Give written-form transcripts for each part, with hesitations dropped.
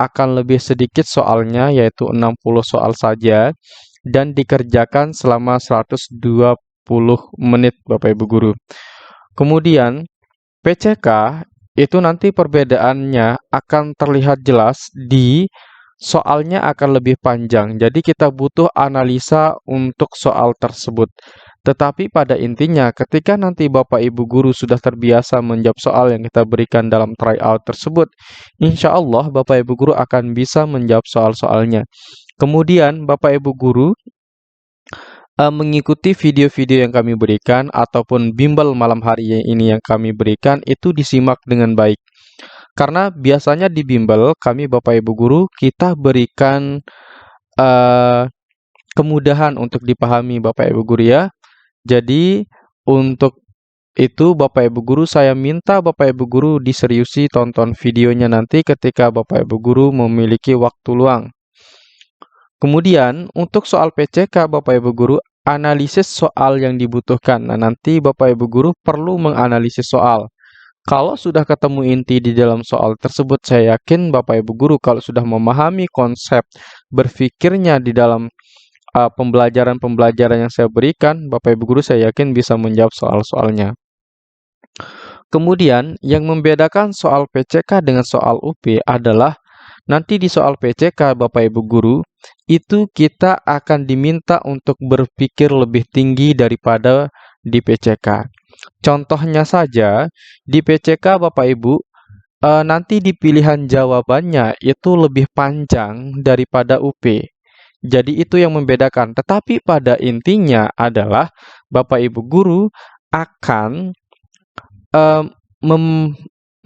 akan lebih sedikit soalnya, yaitu 60 soal saja, dan dikerjakan selama 120 menit, Bapak Ibu Guru. Kemudian, PCK itu nanti perbedaannya akan terlihat jelas di soalnya akan lebih panjang. Jadi kita butuh analisa untuk soal tersebut. Tetapi pada intinya ketika nanti Bapak Ibu Guru sudah terbiasa menjawab soal yang kita berikan dalam tryout tersebut, insya Allah Bapak Ibu Guru akan bisa menjawab soal-soalnya. Kemudian Bapak Ibu Guru mengikuti video-video yang kami berikan ataupun bimbel malam hari ini yang kami berikan itu disimak dengan baik. Karena biasanya di bimbel kami Bapak Ibu Guru kita berikan kemudahan untuk dipahami Bapak Ibu Guru ya. Jadi untuk itu Bapak Ibu Guru saya minta Bapak Ibu Guru diseriusi tonton videonya nanti ketika Bapak Ibu Guru memiliki waktu luang. Kemudian untuk soal PCK Bapak Ibu Guru analisis soal yang dibutuhkan. Nah, nanti Bapak Ibu Guru perlu menganalisis soal. Kalau sudah ketemu inti di dalam soal tersebut, saya yakin Bapak Ibu Guru kalau sudah memahami konsep berpikirnya di dalam pembelajaran-pembelajaran yang saya berikan, Bapak Ibu Guru saya yakin bisa menjawab soal-soalnya. Kemudian, yang membedakan soal PCK dengan soal UP adalah nanti di soal PCK Bapak Ibu Guru, itu kita akan diminta untuk berpikir lebih tinggi daripada di PCK. Contohnya saja, di PCK Bapak Ibu, nanti di pilihan jawabannya itu lebih panjang daripada UP. Jadi itu yang membedakan. Tetapi pada intinya adalah Bapak Ibu Guru akan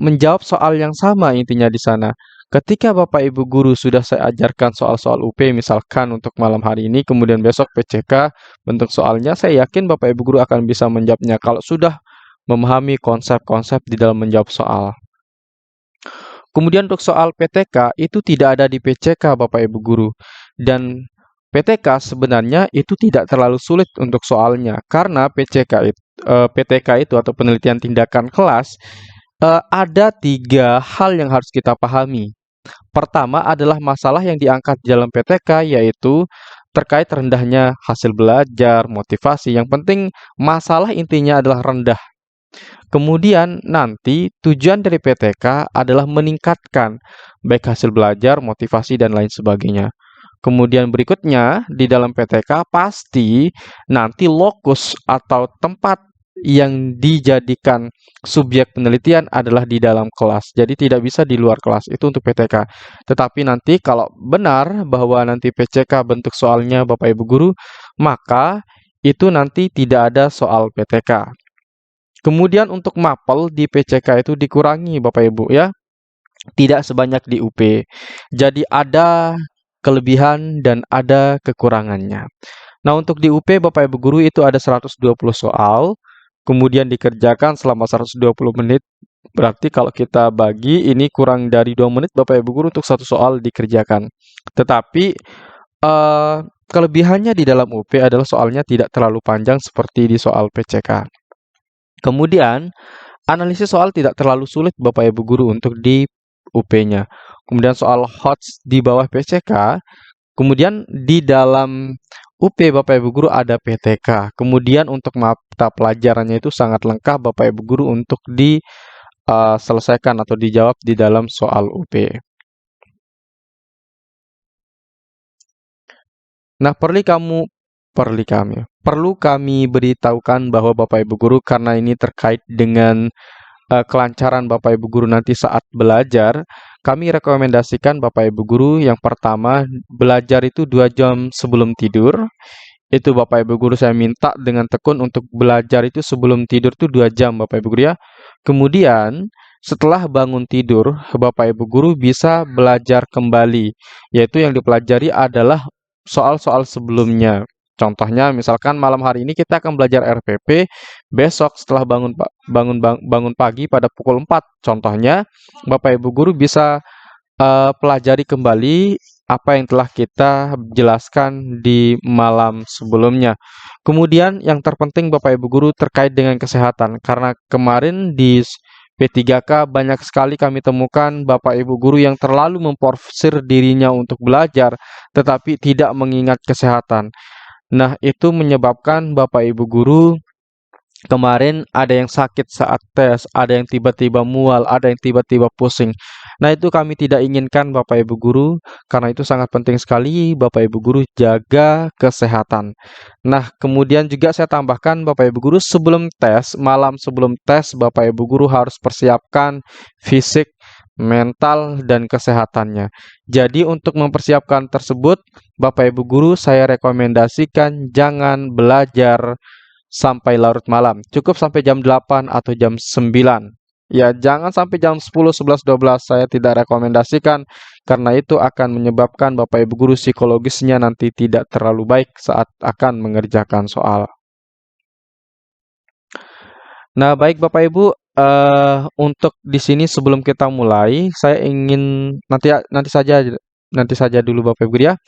menjawab soal yang sama intinya di sana. Ketika Bapak Ibu Guru sudah saya ajarkan soal-soal UP misalkan untuk malam hari ini, kemudian besok PCK bentuk soalnya, saya yakin Bapak Ibu Guru akan bisa menjawabnya kalau sudah memahami konsep-konsep di dalam menjawab soal. Kemudian untuk soal PTK itu tidak ada di PCK Bapak Ibu Guru. Dan PTK sebenarnya itu tidak terlalu sulit untuk soalnya karena PTK itu atau penelitian tindakan kelas ada 3 hal yang harus kita pahami. Pertama adalah masalah yang diangkat dalam PTK yaitu terkait rendahnya hasil belajar, motivasi. Yang penting masalah intinya adalah rendah. Kemudian nanti tujuan dari PTK adalah meningkatkan baik hasil belajar, motivasi, dan lain sebagainya. Kemudian berikutnya di dalam PTK pasti nanti lokus atau tempat yang dijadikan subjek penelitian adalah di dalam kelas. Jadi tidak bisa di luar kelas. Itu untuk PTK. Tetapi nanti kalau benar bahwa nanti PCK bentuk soalnya Bapak Ibu Guru, maka itu nanti tidak ada soal PTK. Kemudian untuk mapel di PCK itu dikurangi Bapak Ibu ya. Tidak sebanyak di UP. Jadi ada kelebihan dan ada kekurangannya. Nah, untuk di UP Bapak Ibu Guru itu ada 120 soal, kemudian dikerjakan selama 120 menit. Berarti kalau kita bagi ini kurang dari 2 menit Bapak Ibu Guru untuk satu soal dikerjakan. Tetapi kelebihannya di dalam UP adalah soalnya tidak terlalu panjang seperti di soal PCK. Kemudian, analisis soal tidak terlalu sulit Bapak Ibu Guru untuk di UP-nya. Kemudian soal HOTS di bawah PCK, kemudian di dalam UP Bapak Ibu Guru ada PTK. Kemudian untuk mata pelajarannya itu sangat lengkap Bapak Ibu Guru untuk diselesaikan atau dijawab di dalam soal UP. Nah, perlu kami beritahukan bahwa Bapak Ibu Guru karena ini terkait dengan kelancaran Bapak Ibu Guru nanti saat belajar, kami rekomendasikan Bapak Ibu Guru yang pertama belajar itu 2 jam sebelum tidur. Itu Bapak Ibu Guru saya minta dengan tekun untuk belajar itu sebelum tidur itu 2 jam Bapak Ibu Guru ya. Kemudian setelah bangun tidur, Bapak Ibu Guru bisa belajar kembali, yaitu yang dipelajari adalah soal-soal sebelumnya. Contohnya, misalkan malam hari ini kita akan belajar RPP, besok setelah bangun pagi pada pukul 4. Contohnya, Bapak Ibu Guru bisa pelajari kembali apa yang telah kita jelaskan di malam sebelumnya. Kemudian yang terpenting Bapak Ibu Guru terkait dengan kesehatan, karena kemarin di P3K banyak sekali kami temukan Bapak Ibu guru yang terlalu memforsir dirinya untuk belajar, tetapi tidak mengingat kesehatan. Nah, itu menyebabkan Bapak Ibu guru kemarin ada yang sakit saat tes, ada yang tiba-tiba mual, ada yang tiba-tiba pusing. Nah, itu kami tidak inginkan Bapak Ibu guru, karena itu sangat penting sekali Bapak Ibu guru jaga kesehatan. Nah, kemudian juga saya tambahkan Bapak Ibu guru sebelum tes, malam sebelum tes Bapak Ibu guru harus persiapkan fisik, mental, dan kesehatannya. Jadi untuk mempersiapkan tersebut, Bapak Ibu guru saya rekomendasikan jangan belajar sampai larut malam. Cukup sampai jam 8 atau jam 9. Ya, jangan sampai jam 10, 11, 12. Saya tidak rekomendasikan karena itu akan menyebabkan Bapak Ibu guru psikologisnya nanti tidak terlalu baik saat akan mengerjakan soal. Nah, baik Bapak Ibu, untuk di sini sebelum kita mulai, saya ingin nanti saja dulu Bapak Ibu guru ya.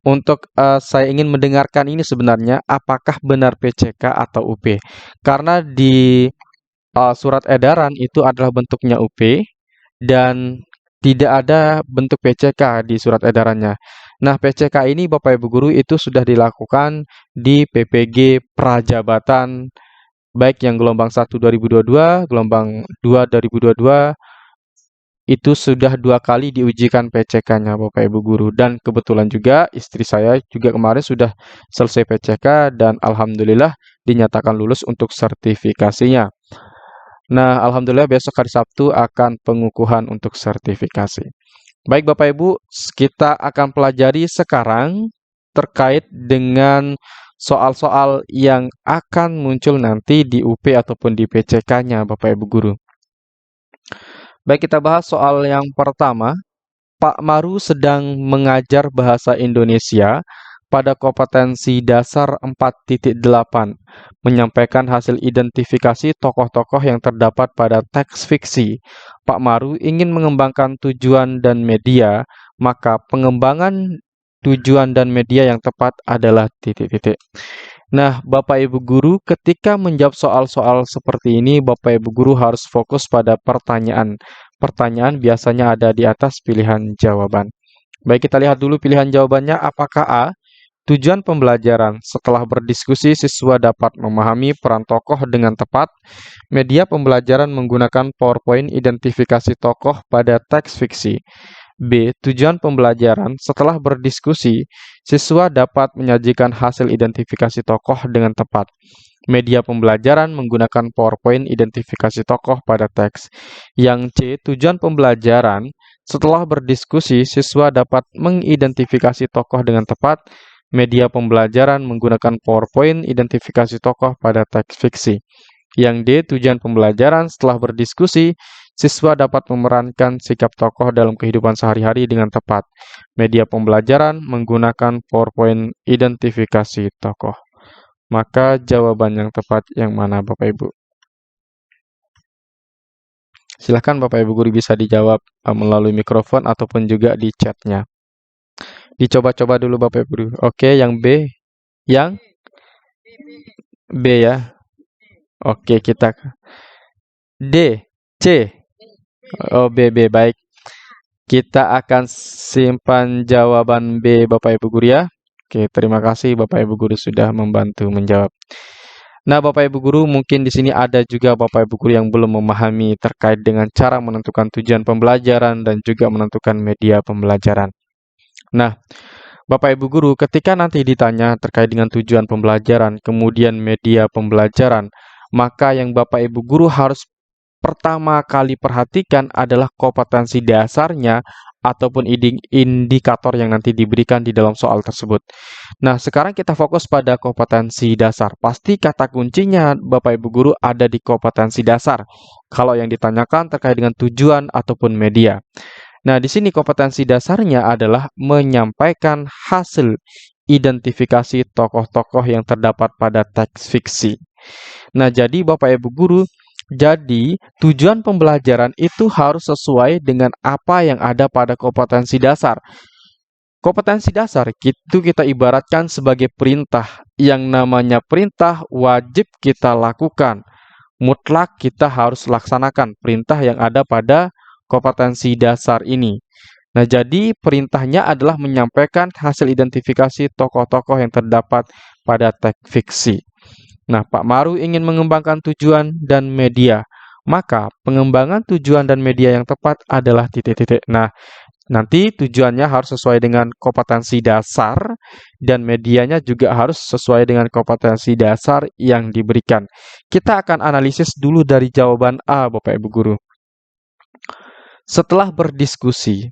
Untuk saya ingin mendengarkan ini sebenarnya apakah benar PCK atau UP? Karena di surat edaran itu adalah bentuknya UP dan tidak ada bentuk PCK di surat edarannya. Nah, PCK ini Bapak Ibu guru itu sudah dilakukan di PPG Prajabatan baik yang gelombang 1 2022, gelombang 2 2022 itu sudah 2 kali diujikan PCK-nya Bapak Ibu guru dan kebetulan juga istri saya juga kemarin sudah selesai PCK dan alhamdulillah dinyatakan lulus untuk sertifikasinya. Nah, alhamdulillah besok hari Sabtu akan pengukuhan untuk sertifikasi. Baik Bapak Ibu, kita akan pelajari sekarang terkait dengan soal-soal yang akan muncul nanti di UP ataupun di PCK-nya Bapak Ibu guru. Baik, kita bahas soal yang pertama. Pak Maru sedang mengajar bahasa Indonesia pada kompetensi dasar 4.8, menyampaikan hasil identifikasi tokoh-tokoh yang terdapat pada teks fiksi. Pak Maru ingin mengembangkan tujuan dan media, maka pengembangan tujuan dan media yang tepat adalah titik-titik. Nah, Bapak Ibu guru, ketika menjawab soal-soal seperti ini, Bapak Ibu guru harus fokus pada pertanyaan. Pertanyaan biasanya ada di atas pilihan jawaban. Baik, kita lihat dulu pilihan jawabannya. Apakah A? Tujuan pembelajaran. Setelah berdiskusi, siswa dapat memahami peran tokoh dengan tepat. Media pembelajaran menggunakan PowerPoint identifikasi tokoh pada teks fiksi. B. Tujuan pembelajaran. Setelah berdiskusi, siswa dapat menyajikan hasil identifikasi tokoh dengan tepat. Media pembelajaran menggunakan PowerPoint identifikasi tokoh pada teks. Yang C. Tujuan pembelajaran. Setelah berdiskusi, siswa dapat mengidentifikasi tokoh dengan tepat. Media pembelajaran menggunakan PowerPoint identifikasi tokoh pada teks fiksi. Yang D. Tujuan pembelajaran. Setelah berdiskusi, siswa dapat memerankan sikap tokoh dalam kehidupan sehari-hari dengan tepat. Media pembelajaran menggunakan PowerPoint identifikasi tokoh. Maka jawaban yang tepat yang mana Bapak Ibu? Silahkan Bapak Ibu guru bisa dijawab melalui mikrofon ataupun juga di chatnya. Dicoba-coba dulu Bapak Ibu guru. Oke, yang B. Yang B ya. Oke, kita D. C. Oh, B, baik. Kita akan simpan jawaban B Bapak Ibu guru ya. Oke, terima kasih Bapak Ibu guru sudah membantu menjawab. Nah, Bapak Ibu guru, mungkin di sini ada juga Bapak Ibu guru yang belum memahami terkait dengan cara menentukan tujuan pembelajaran dan juga menentukan media pembelajaran. Nah, Bapak Ibu guru, ketika nanti ditanya terkait dengan tujuan pembelajaran, kemudian media pembelajaran, maka yang Bapak Ibu guru harus pertama kali perhatikan adalah kompetensi dasarnya ataupun indikator yang nanti diberikan di dalam soal tersebut. Nah, sekarang kita fokus pada kompetensi dasar. Pasti kata kuncinya Bapak Ibu guru ada di kompetensi dasar. Kalau yang ditanyakan terkait dengan tujuan ataupun media. Nah, di sini kompetensi dasarnya adalah menyampaikan hasil identifikasi tokoh-tokoh yang terdapat pada teks fiksi. Nah, jadi Bapak Ibu guru, jadi tujuan pembelajaran itu harus sesuai dengan apa yang ada pada kompetensi dasar. Kompetensi dasar itu kita ibaratkan sebagai perintah. Yang namanya perintah wajib kita lakukan. mutlak kita harus laksanakan perintah yang ada pada kompetensi dasar ini. Nah, jadi perintahnya adalah menyampaikan hasil identifikasi tokoh-tokoh yang terdapat pada teks fiksi. Nah, Pak Maru ingin mengembangkan tujuan dan media. Maka, pengembangan tujuan dan media yang tepat adalah titik-titik. Nah, nanti tujuannya harus sesuai dengan kompetensi dasar dan medianya juga harus sesuai dengan kompetensi dasar yang diberikan. Kita akan analisis dulu dari jawaban A, Bapak Ibu Guru. Setelah berdiskusi,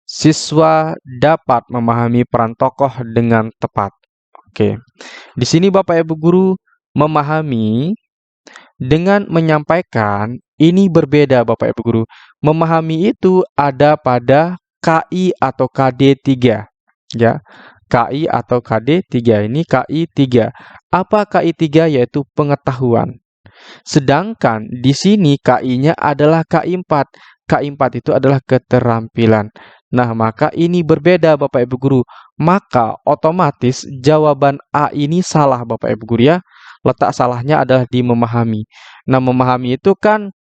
siswa dapat memahami peran tokoh dengan tepat. Oke. Di sini Bapak Ibu Guru memahami dengan menyampaikan ini berbeda Bapak Ibu Guru. Memahami itu ada pada KI atau KD 3 ya. KI atau KD 3 ini KI 3. Apa KI 3? Yaitu pengetahuan. Sedangkan di sini KI-nya adalah KI 4. KI 4 itu adalah keterampilan. Nah, maka ini berbeda Bapak Ibu Guru. Maka otomatis jawaban A ini salah Bapak Ibu Guru ya. Letak salahnya adalah di memahami. Nah, memahami itu kan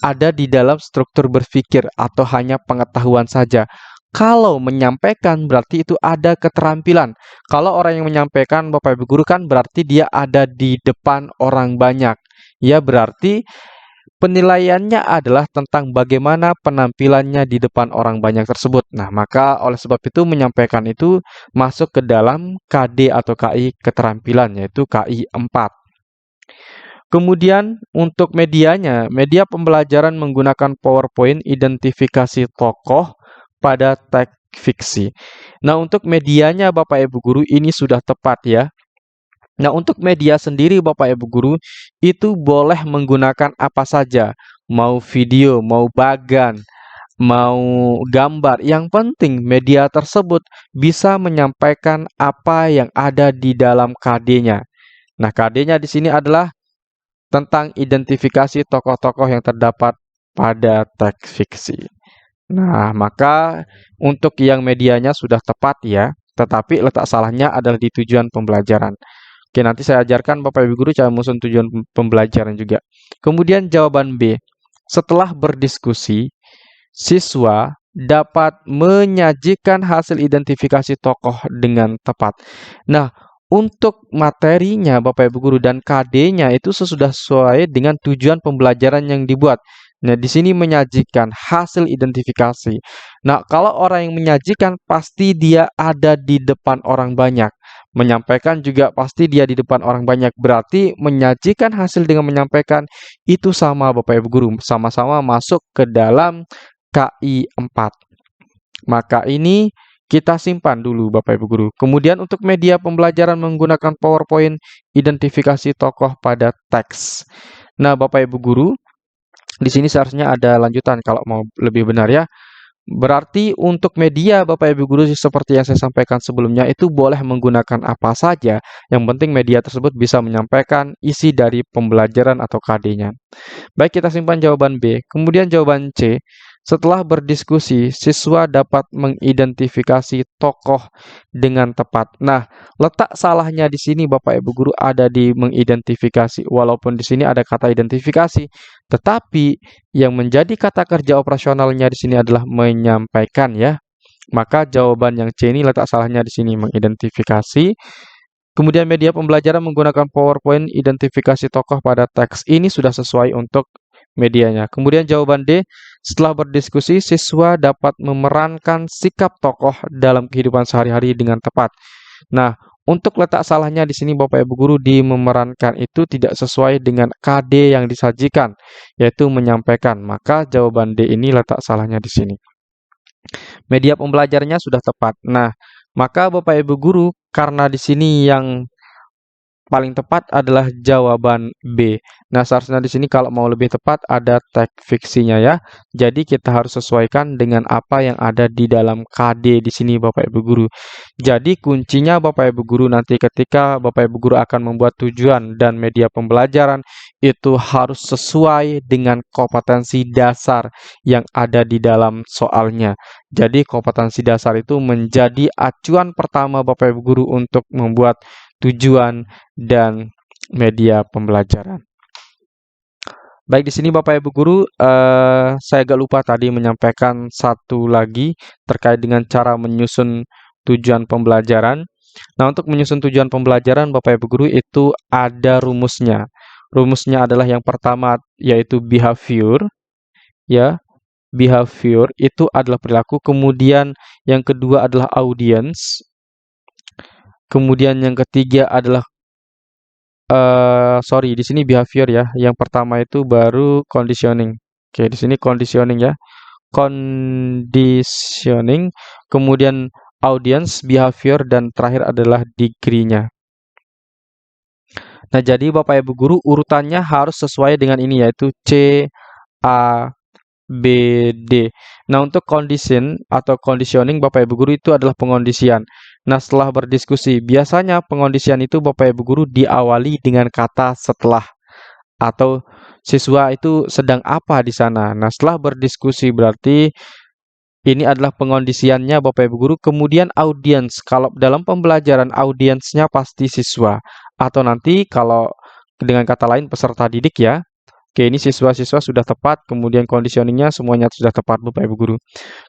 ada di dalam struktur berpikir atau hanya pengetahuan saja. Kalau menyampaikan berarti itu ada keterampilan. Kalau orang yang menyampaikan Bapak Ibu Guru kan berarti dia ada di depan orang banyak. Ya, berarti penilaiannya adalah tentang bagaimana penampilannya di depan orang banyak tersebut. Nah, maka oleh sebab itu menyampaikan itu masuk ke dalam KD atau KI keterampilan, yaitu KI 4. Kemudian untuk medianya, media pembelajaran menggunakan PowerPoint identifikasi tokoh pada teks fiksi. Nah, untuk medianya Bapak Ibu Guru ini sudah tepat ya. Nah, untuk media sendiri Bapak Ibu Guru itu boleh menggunakan apa saja, mau video, mau bagan, mau gambar. Yang penting media tersebut bisa menyampaikan apa yang ada di dalam KD-nya. Nah, KD-nya di sini adalah tentang identifikasi tokoh-tokoh yang terdapat pada teks fiksi. Nah, maka untuk yang medianya sudah tepat ya, tetapi letak salahnya adalah di tujuan pembelajaran. Oke, nanti saya ajarkan Bapak Ibu Guru cara menyusun tujuan pembelajaran juga. Kemudian jawaban B. Setelah berdiskusi, siswa dapat menyajikan hasil identifikasi tokoh dengan tepat. Nah, untuk materinya Bapak Ibu Guru dan KD-nya itu sudah sesuai dengan tujuan pembelajaran yang dibuat. Nah, di sini menyajikan hasil identifikasi. Nah, kalau orang yang menyajikan pasti dia ada di depan orang banyak. Menyampaikan juga pasti dia di depan orang banyak. Berarti menyajikan hasil dengan menyampaikan itu sama Bapak Ibu Guru. Sama-sama masuk ke dalam KI 4. Maka ini kita simpan dulu Bapak Ibu Guru. Kemudian untuk media pembelajaran menggunakan PowerPoint, identifikasi tokoh pada teks. Nah, Bapak Ibu Guru, di sini seharusnya ada lanjutan kalau mau lebih benar ya. Berarti untuk media Bapak Ibu Guru seperti yang saya sampaikan sebelumnya itu boleh menggunakan apa saja. Yang penting media tersebut bisa menyampaikan isi dari pembelajaran atau KD-nya. Baik, kita simpan jawaban B. Kemudian jawaban C. Setelah berdiskusi, siswa dapat mengidentifikasi tokoh dengan tepat. Nah, letak salahnya di sini Bapak Ibu Guru ada di mengidentifikasi. Walaupun di sini ada kata identifikasi, tetapi yang menjadi kata kerja operasionalnya di sini adalah menyampaikan ya. Maka jawaban yang C ini letak salahnya di sini mengidentifikasi. Kemudian media pembelajaran menggunakan PowerPoint identifikasi tokoh pada teks. Ini sudah sesuai untuk medianya. Kemudian jawaban D, setelah berdiskusi, siswa dapat memerankan sikap tokoh dalam kehidupan sehari-hari dengan tepat. Nah, untuk letak salahnya di sini Bapak Ibu Guru di memerankan itu tidak sesuai dengan KD yang disajikan, yaitu menyampaikan. Maka jawaban D ini letak salahnya di sini. Media pembelajarannya sudah tepat. Nah, maka Bapak Ibu Guru karena di sini yang paling tepat adalah jawaban B. Nah, seharusnya di sini kalau mau lebih tepat ada teks fiksinya ya. Jadi kita harus sesuaikan dengan apa yang ada di dalam KD di sini Bapak Ibu Guru. Jadi kuncinya Bapak Ibu Guru nanti ketika Bapak Ibu Guru akan membuat tujuan dan media pembelajaran itu harus sesuai dengan kompetensi dasar yang ada di dalam soalnya. Jadi kompetensi dasar itu menjadi acuan pertama Bapak Ibu Guru untuk membuat tujuan dan media pembelajaran. Baik, di sini Bapak Ibu Guru, saya agak lupa tadi menyampaikan satu lagi terkait dengan cara menyusun tujuan pembelajaran. Nah, untuk menyusun tujuan pembelajaran Bapak Ibu Guru itu ada rumusnya. Rumusnya adalah yang pertama yaitu behavior, ya. Behavior itu adalah perilaku, kemudian yang kedua adalah audience, kemudian yang ketiga adalah sorry, di sini behavior ya. Yang pertama itu baru conditioning. Oke, di sini conditioning ya. Conditioning, kemudian audience, behavior, dan terakhir adalah degree-nya. Nah, jadi Bapak Ibu Guru urutannya harus sesuai dengan ini yaitu C, A, B, D. Nah, untuk condition atau conditioning Bapak Ibu Guru itu adalah pengondisian. Nah, setelah berdiskusi, biasanya pengondisian itu Bapak Ibu Guru diawali dengan kata setelah atau siswa itu sedang apa di sana. Nah, setelah berdiskusi berarti ini adalah pengondisiannya Bapak Ibu Guru. Kemudian audiens, kalau dalam pembelajaran audiensnya pasti siswa. Atau nanti kalau dengan kata lain peserta didik ya. Oke, ini siswa-siswa sudah tepat, kemudian conditioningnya semuanya sudah tepat Bapak Ibu Guru.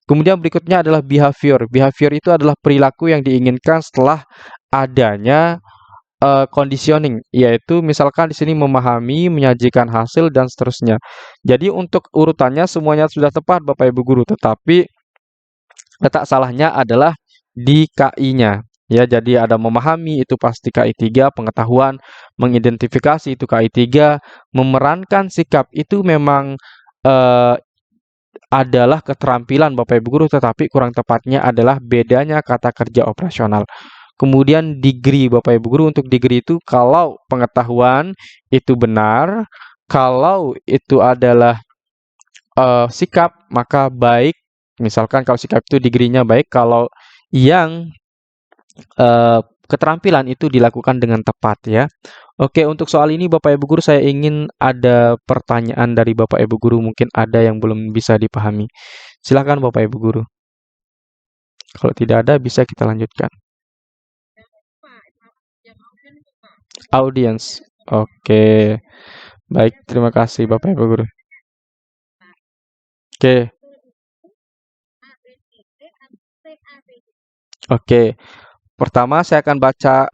Kemudian berikutnya adalah behavior. Behavior itu adalah perilaku yang diinginkan setelah adanya conditioning, yaitu misalkan di sini memahami, menyajikan hasil, dan seterusnya. Jadi untuk urutannya semuanya sudah tepat Bapak Ibu Guru, tetapi letak salahnya adalah di KI-nya. Ya, jadi ada memahami itu pasti KI 3, pengetahuan, mengidentifikasi itu KI 3, memerankan sikap itu memang eh, adalah keterampilan Bapak Ibu Guru, tetapi kurang tepatnya adalah bedanya kata kerja operasional. Kemudian degree Bapak Ibu Guru, untuk degree itu kalau pengetahuan itu benar, kalau itu adalah sikap maka baik. Misalkan kalau sikap itu degree-nya baik, kalau yang keterampilan itu dilakukan dengan tepat ya. Oke, untuk soal ini Bapak Ibu Guru saya ingin ada pertanyaan dari Bapak Ibu Guru, mungkin ada yang belum bisa dipahami. Silakan Bapak Ibu Guru. Kalau tidak ada bisa kita lanjutkan. Audience. Oke. Baik, terima kasih Bapak Ibu Guru. Oke. Oke. Pertama saya akan baca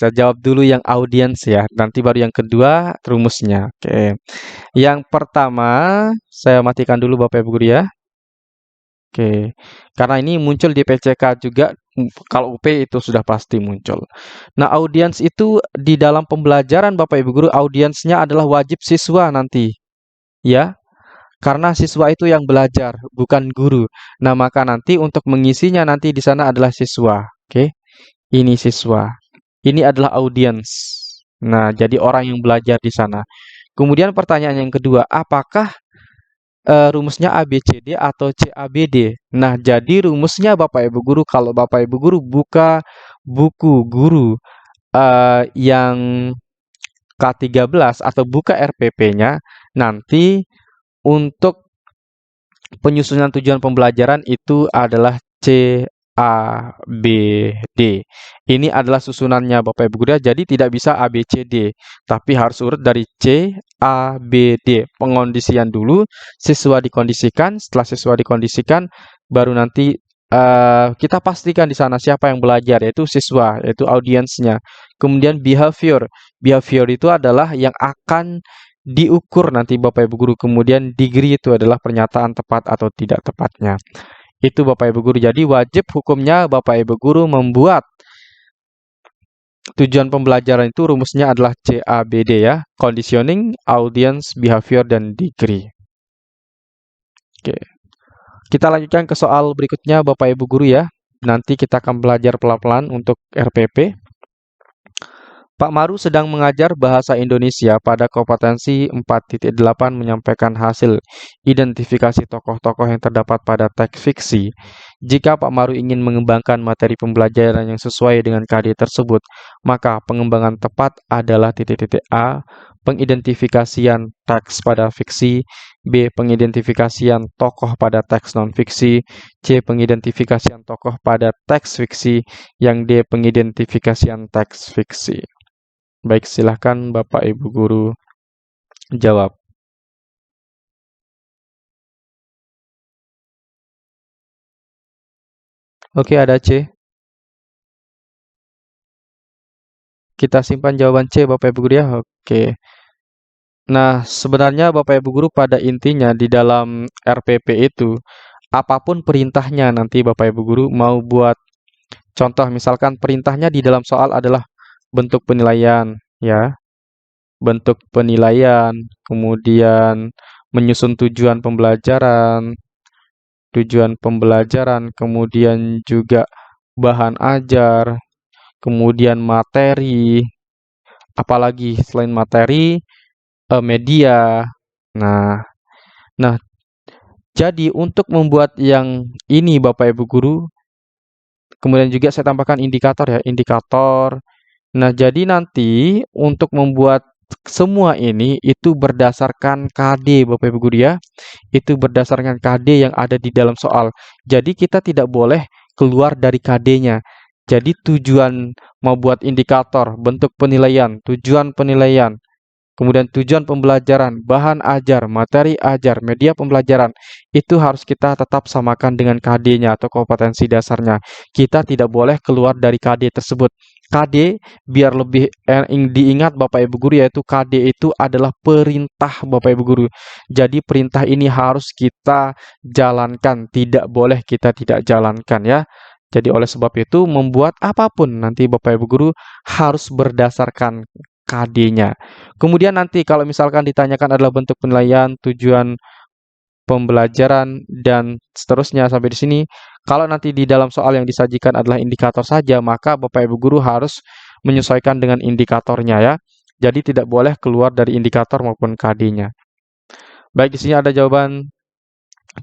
jawab dulu yang audience ya. Nanti baru yang kedua rumusnya. Oke. Yang pertama saya matikan dulu Bapak Ibu Guru ya. Oke. Karena ini muncul di PCK juga, kalau UP itu sudah pasti muncul. Nah, audiens itu di dalam pembelajaran Bapak Ibu Guru, audiensnya adalah wajib siswa nanti. Ya, karena siswa itu yang belajar, bukan guru. Nah, maka nanti untuk mengisinya nanti di sana adalah siswa. Oke. Ini siswa. Ini adalah audiens. Nah, jadi orang yang belajar di sana. Kemudian pertanyaan yang kedua, apakah rumusnya ABCD atau CABD? Nah, jadi rumusnya Bapak Ibu Guru, kalau Bapak Ibu Guru buka buku guru yang K13 atau buka RPP-nya, nanti untuk penyusunan tujuan pembelajaran itu adalah C, A, B, D. Ini adalah susunannya Bapak Ibu Guru ya. Jadi tidak bisa A, B, C, D. Tapi harus urut dari C, A, B, D. Pengondisian dulu, siswa dikondisikan. Setelah siswa dikondisikan, baru nanti kita pastikan di sana siapa yang belajar, yaitu siswa, yaitu audiensnya. Kemudian behavior. Behavior itu adalah yang akan diukur nanti Bapak Ibu Guru. Kemudian degree itu adalah pernyataan tepat atau tidak tepatnya. Itu Bapak Ibu Guru. Jadi wajib hukumnya Bapak Ibu Guru membuat tujuan pembelajaran itu rumusnya adalah CABD ya. Conditioning, audience, behavior, dan degree. Oke. Kita lanjutkan ke soal berikutnya Bapak Ibu Guru ya. Nanti kita akan belajar pelan-pelan untuk RPP. Pak Maru sedang mengajar bahasa Indonesia pada kompetensi 4.8 menyampaikan hasil identifikasi tokoh-tokoh yang terdapat pada teks fiksi. Jika Pak Maru ingin mengembangkan materi pembelajaran yang sesuai dengan KD tersebut, maka pengembangan tepat adalah A. Pengidentifikasian teks pada fiksi, B. Pengidentifikasian tokoh pada teks non-fiksi, C. Pengidentifikasian tokoh pada teks fiksi, yang D. Pengidentifikasian teks fiksi. Baik, silahkan Bapak Ibu Guru jawab. Oke, ada C. Kita simpan jawaban C, Bapak Ibu guru ya. Oke. Nah, sebenarnya Bapak Ibu guru pada intinya di dalam RPP itu, apapun perintahnya nanti Bapak Ibu guru mau buat contoh, misalkan perintahnya di dalam soal adalah bentuk penilaian, ya. Bentuk penilaian, kemudian menyusun tujuan pembelajaran, kemudian juga bahan ajar, kemudian materi, apalagi selain materi, media. Nah, nah, jadi untuk membuat yang ini Bapak Ibu guru, kemudian juga saya tambahkan indikator ya, indikator. Nah, jadi nanti untuk membuat semua ini itu berdasarkan KD Bapak Ibu guru ya. Itu berdasarkan KD yang ada di dalam soal. Jadi kita tidak boleh keluar dari KD-nya. Jadi tujuan mau buat indikator, bentuk penilaian, tujuan penilaian, kemudian tujuan pembelajaran, bahan ajar, materi ajar, media pembelajaran, itu harus kita tetap samakan dengan KD-nya atau kompetensi dasarnya. Kita tidak boleh keluar dari KD tersebut. KD, biar lebih diingat Bapak Ibu Guru, yaitu KD itu adalah perintah Bapak Ibu Guru. Jadi perintah ini harus kita jalankan, tidak boleh kita tidak jalankan ya. Jadi oleh sebab itu membuat apapun nanti Bapak Ibu Guru harus berdasarkan KD-nya. Kemudian nanti kalau misalkan ditanyakan adalah bentuk penilaian, tujuan pembelajaran, dan seterusnya sampai di sini, kalau nanti di dalam soal yang disajikan adalah indikator saja, maka Bapak Ibu Guru harus menyesuaikan dengan indikatornya ya. Jadi tidak boleh keluar dari indikator maupun KD-nya. Baik, di sini ada jawaban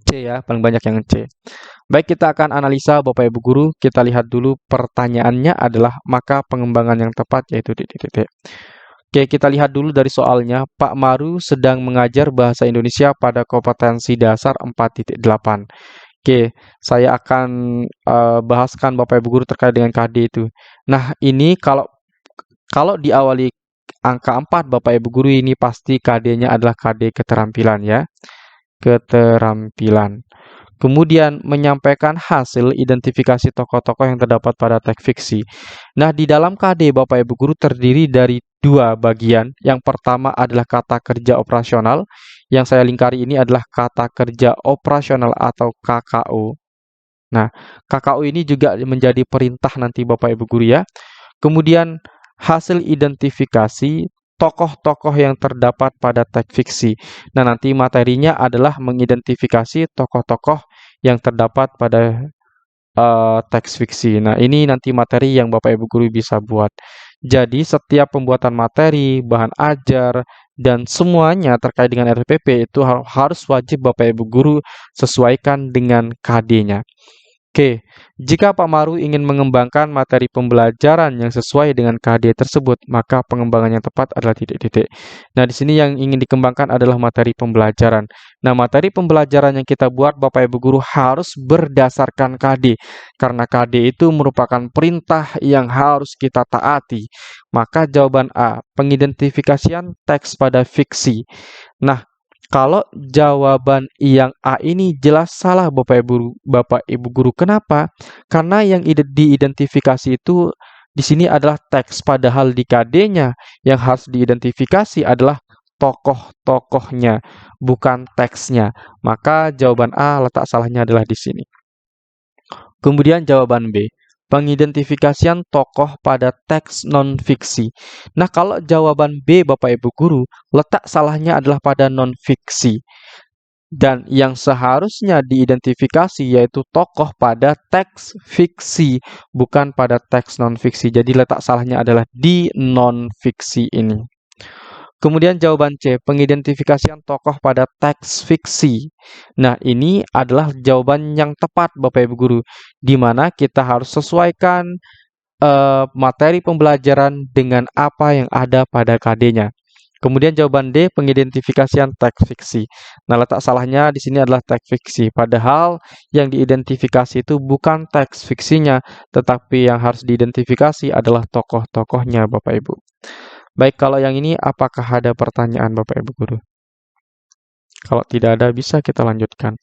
C ya, paling banyak yang C. Baik, kita akan analisa Bapak Ibu Guru. Kita lihat dulu pertanyaannya adalah maka pengembangan yang tepat yaitu titik-titik. Oke, kita lihat dulu dari soalnya. Pak Maru sedang mengajar bahasa Indonesia pada kompetensi dasar 4.8. Oke, saya akan bahaskan Bapak Ibu Guru terkait dengan KD itu. Nah, ini kalau diawali angka 4 Bapak Ibu Guru, ini pasti KD-nya adalah KD keterampilan ya. Keterampilan. Kemudian menyampaikan hasil identifikasi tokoh-tokoh yang terdapat pada teks fiksi. Nah, di dalam KD Bapak Ibu Guru terdiri dari dua bagian. Yang pertama adalah kata kerja operasional. Yang saya lingkari ini adalah kata kerja operasional atau KKO. Nah, KKO ini juga menjadi perintah nanti Bapak Ibu Guru ya. Kemudian hasil identifikasi tokoh-tokoh yang terdapat pada teks fiksi. Nah, nanti materinya adalah mengidentifikasi tokoh-tokoh yang terdapat pada teks fiksi. Nah, ini nanti materi yang Bapak Ibu Guru bisa buat. Jadi, setiap pembuatan materi, bahan ajar, dan semuanya terkait dengan RPP itu harus wajib Bapak Ibu Guru sesuaikan dengan KD-nya. Oke, jika Pak Maru ingin mengembangkan materi pembelajaran yang sesuai dengan KD tersebut, maka pengembangan yang tepat adalah titik-titik. Nah, di sini yang ingin dikembangkan adalah materi pembelajaran. Nah, materi pembelajaran yang kita buat, Bapak Ibu Guru, harus berdasarkan KD. Karena KD itu merupakan perintah yang harus kita taati. Maka jawaban A, pengidentifikasian teks pada fiksi. Nah, kalau jawaban yang A ini jelas salah Bapak Ibu Guru. Kenapa? Karena yang diidentifikasi itu di sini adalah teks, padahal di KD-nya yang harus diidentifikasi adalah tokoh-tokohnya, bukan teksnya. Maka jawaban A letak salahnya adalah di sini. Kemudian jawaban B, pengidentifikasian tokoh pada teks non-fiksi. Nah, kalau jawaban B Bapak Ibu Guru, letak salahnya adalah pada non-fiksi. Dan yang seharusnya diidentifikasi yaitu tokoh pada teks fiksi, bukan pada teks non-fiksi. Jadi letak salahnya adalah di non-fiksi ini. Kemudian jawaban C, pengidentifikasian tokoh pada teks fiksi. Nah, ini adalah jawaban yang tepat Bapak Ibu Guru, di mana kita harus sesuaikan materi pembelajaran dengan apa yang ada pada KD-nya. Kemudian jawaban D, pengidentifikasian teks fiksi. Nah, letak salahnya di sini adalah teks fiksi. Padahal yang diidentifikasi itu bukan teks fiksinya, tetapi yang harus diidentifikasi adalah tokoh-tokohnya Bapak Ibu. Baik, kalau yang ini apakah ada pertanyaan Bapak Ibu Guru? Kalau tidak ada, bisa kita lanjutkan.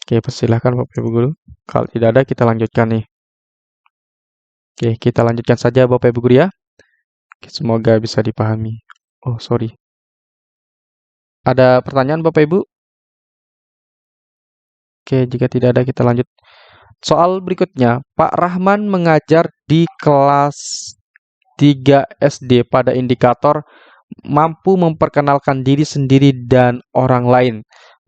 Oke, persilahkan Bapak Ibu Guru. Kalau tidak ada, kita lanjutkan nih. Oke, kita lanjutkan saja Bapak Ibu Guru ya. Oke, semoga bisa dipahami. Oh, sorry. Ada pertanyaan Bapak Ibu? Oke, jika tidak ada, kita lanjut. Soal berikutnya, Pak Rahman mengajar di kelas 3 SD pada indikator mampu memperkenalkan diri sendiri dan orang lain.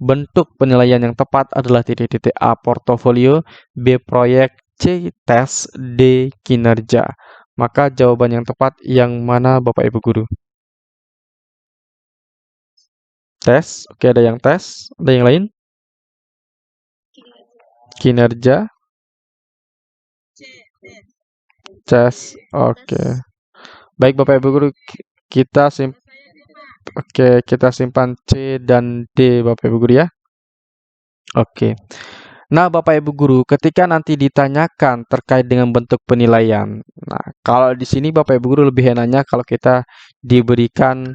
Bentuk penilaian yang tepat adalah titik-titik A. Portofolio, B. Proyek, C. Tes, D. Kinerja. Maka jawaban yang tepat yang mana Bapak Ibu Guru? Tes, oke ada yang tes, ada yang lain? Kinerja, tes, oke. Baik Bapak Ibu Guru, kita simpan C dan D Bapak Ibu Guru ya. Oke. Nah, Bapak Ibu Guru, ketika nanti ditanyakan terkait dengan bentuk penilaian. Nah, kalau di sini Bapak Ibu Guru lebih enaknya kalau kita diberikan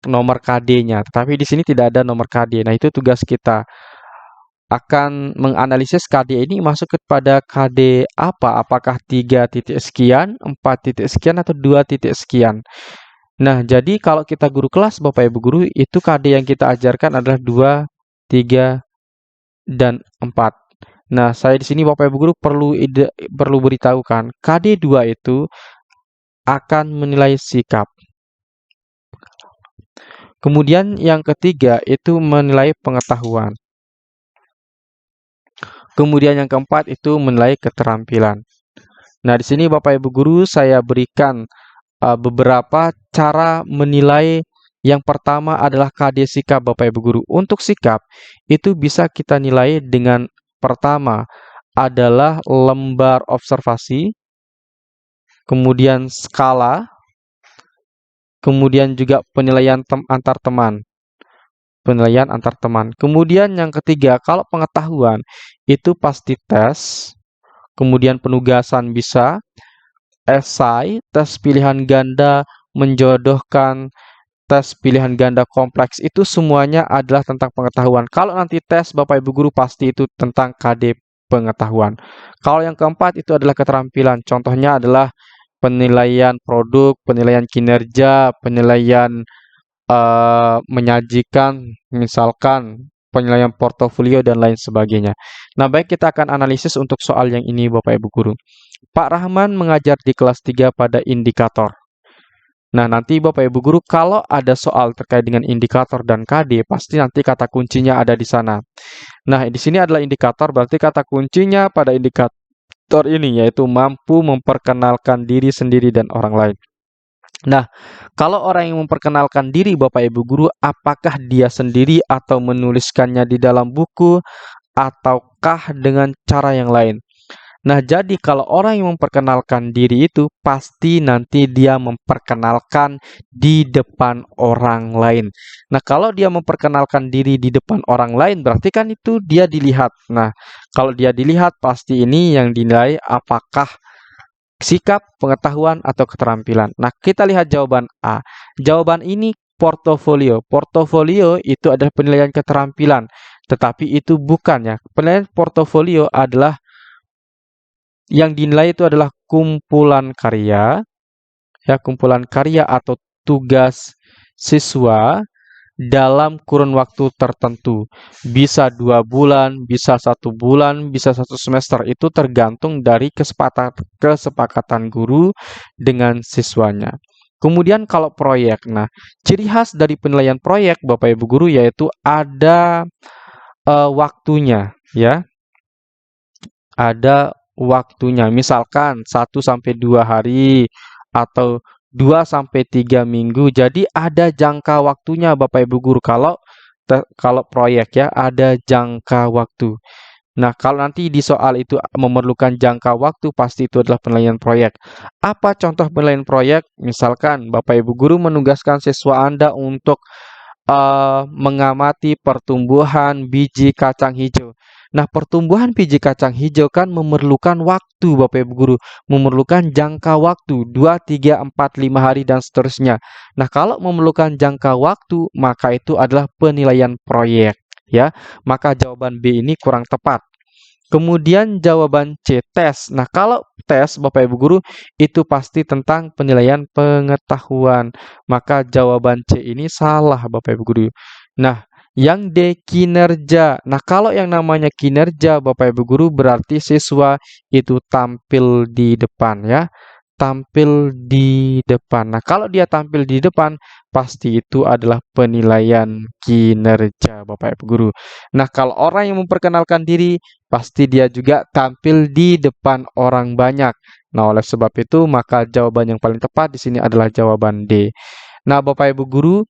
nomor KD-nya, tapi di sini tidak ada nomor KD. Nah, itu tugas kita akan menganalisis KD ini masuk kepada KD apa? Apakah 3 titik sekian, 4 titik sekian, atau 2 titik sekian. Nah, jadi kalau kita guru kelas Bapak Ibu Guru, itu KD yang kita ajarkan adalah 2, 3, dan 4. Nah, saya di sini Bapak Ibu Guru perlu beritahukan, KD 2 itu akan menilai sikap. Kemudian yang ketiga itu menilai pengetahuan. Kemudian yang keempat itu menilai keterampilan. Nah, di sini Bapak Ibu Guru saya berikan beberapa cara menilai. Yang pertama adalah KD sikap Bapak Ibu Guru. Untuk sikap itu bisa kita nilai dengan pertama adalah lembar observasi, kemudian skala, kemudian juga penilaian antar teman. Penilaian antar teman. Kemudian yang ketiga, kalau pengetahuan itu pasti tes, kemudian penugasan bisa, esai, tes pilihan ganda, menjodohkan, tes pilihan ganda kompleks, itu semuanya adalah tentang pengetahuan. Kalau nanti tes Bapak Ibu Guru pasti itu tentang KD pengetahuan. Kalau yang keempat itu adalah keterampilan. Contohnya adalah penilaian produk, penilaian kinerja, penilaian menyajikan, misalkan penilaian portofolio dan lain sebagainya. Nah, baik kita akan analisis untuk soal yang ini Bapak Ibu Guru. Pak Rahman mengajar di kelas 3 pada indikator. Nah, nanti Bapak Ibu Guru kalau ada soal terkait dengan indikator dan KD, pasti nanti kata kuncinya ada di sana. Nah, di sini adalah indikator, berarti kata kuncinya pada indikator ini yaitu mampu memperkenalkan diri sendiri dan orang lain. Nah, kalau orang yang memperkenalkan diri Bapak Ibu Guru, apakah dia sendiri atau menuliskannya di dalam buku ataukah dengan cara yang lain? Nah, jadi kalau orang yang memperkenalkan diri itu pasti nanti dia memperkenalkan di depan orang lain. Nah, kalau dia memperkenalkan diri di depan orang lain berarti kan itu dia dilihat. Nah, kalau dia dilihat pasti ini yang dinilai apakah sikap, pengetahuan, atau keterampilan. Nah, kita lihat jawaban A. Jawaban ini portofolio. Portofolio itu adalah penilaian keterampilan, tetapi itu bukan ya. Penilaian portofolio adalah yang dinilai itu adalah kumpulan karya, ya kumpulan karya atau tugas siswa dalam kurun waktu tertentu. Bisa 2 bulan, bisa 1 bulan, bisa 1 semester. Itu tergantung dari kesepakatan guru dengan siswanya. Kemudian kalau proyek, nah ciri khas dari penilaian proyek Bapak Ibu Guru yaitu ada waktunya, ya. Ada waktunya. Misalkan 1-2 hari atau 2-3 minggu. Jadi ada jangka waktunya Bapak Ibu Guru kalau proyek ya ada jangka waktu. Nah, kalau nanti di soal itu memerlukan jangka waktu pasti itu adalah penilaian proyek. Apa contoh penilaian proyek? Misalkan Bapak Ibu Guru menugaskan siswa Anda untuk mengamati pertumbuhan biji kacang hijau. Nah, pertumbuhan biji kacang hijau kan memerlukan waktu Bapak Ibu Guru, memerlukan jangka waktu 2, 3, 4, 5 hari dan seterusnya. Nah, kalau memerlukan jangka waktu, maka itu adalah penilaian proyek. ya. Maka jawaban B ini kurang tepat. Kemudian jawaban C, tes. Nah, kalau tes Bapak Ibu guru itu pasti tentang penilaian pengetahuan. Maka jawaban C ini salah Bapak Ibu guru. Nah, yang D, kinerja. Nah, kalau yang namanya kinerja Bapak Ibu guru berarti siswa itu tampil di depan ya. Tampil di depan. Nah, kalau dia tampil di depan, pasti itu adalah penilaian kinerja Bapak Ibu guru. Nah, kalau orang yang memperkenalkan diri, pasti dia juga tampil di depan orang banyak. Nah, oleh sebab itu, maka jawaban yang paling tepat di sini adalah jawaban D. Nah, Bapak Ibu guru,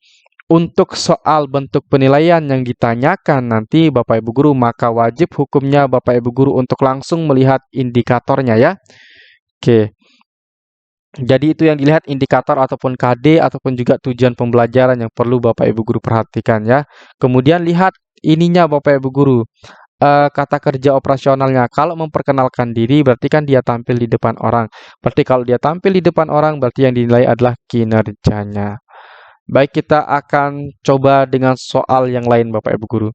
untuk soal bentuk penilaian yang ditanyakan nanti Bapak Ibu guru, maka wajib hukumnya Bapak Ibu guru untuk langsung melihat indikatornya ya. Oke. Jadi itu yang dilihat indikator ataupun KD ataupun juga tujuan pembelajaran yang perlu Bapak Ibu guru perhatikan ya. Kemudian lihat ininya Bapak Ibu guru. Kata kerja operasionalnya. Kalau memperkenalkan diri berarti kan dia tampil di depan orang. Berarti kalau dia tampil di depan orang berarti yang dinilai adalah kinerjanya. Baik, kita akan coba dengan soal yang lain Bapak Ibu guru.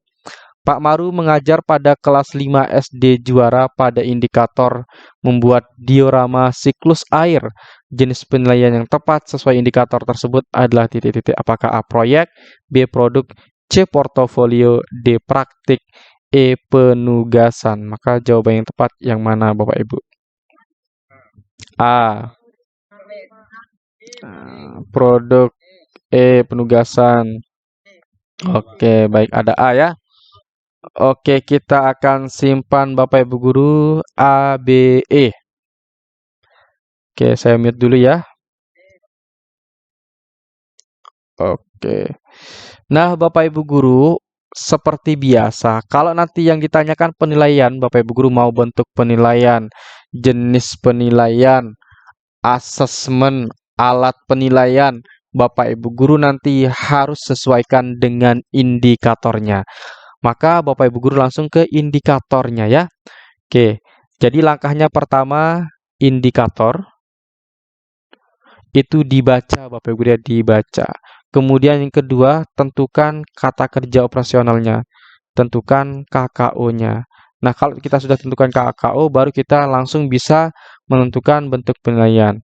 Pak Maru mengajar pada kelas 5 SD juara pada indikator membuat diorama siklus air. Jenis penilaian yang tepat sesuai indikator tersebut adalah titik-titik. Apakah A, proyek, B, produk, C, portofolio, D, praktik, E, penugasan. Maka jawaban yang tepat yang mana Bapak Ibu? A, produk, E, penugasan. Oke, baik, ada A ya. Oke, kita akan simpan Bapak Ibu guru A, B, E. Oke, saya mute dulu ya. Oke. Nah, Bapak Ibu guru, seperti biasa, kalau nanti yang ditanyakan penilaian, Bapak Ibu guru mau bentuk penilaian, jenis penilaian, asesmen, alat penilaian, Bapak Ibu guru nanti harus sesuaikan dengan indikatornya. Maka Bapak Ibu guru langsung ke indikatornya ya. Oke, jadi langkahnya pertama indikator itu dibaca Bapak Ibu ya, dibaca. Kemudian yang kedua tentukan kata kerja operasionalnya, tentukan KKO-nya. Nah, kalau kita sudah tentukan KKO baru kita langsung bisa menentukan bentuk penilaian.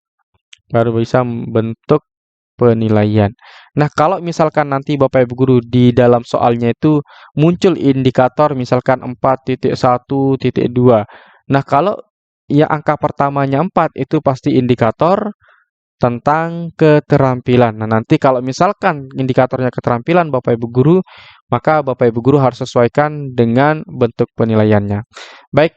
Baru bisa bentuk penilaian. Nah, kalau misalkan nanti Bapak Ibu guru di dalam soalnya itu muncul indikator misalkan 4.1.2. Nah, kalau yang angka pertamanya 4 itu pasti indikator tentang keterampilan. Nah, nanti kalau misalkan indikatornya keterampilan Bapak Ibu guru, maka Bapak Ibu guru harus sesuaikan dengan bentuk penilaiannya. Baik,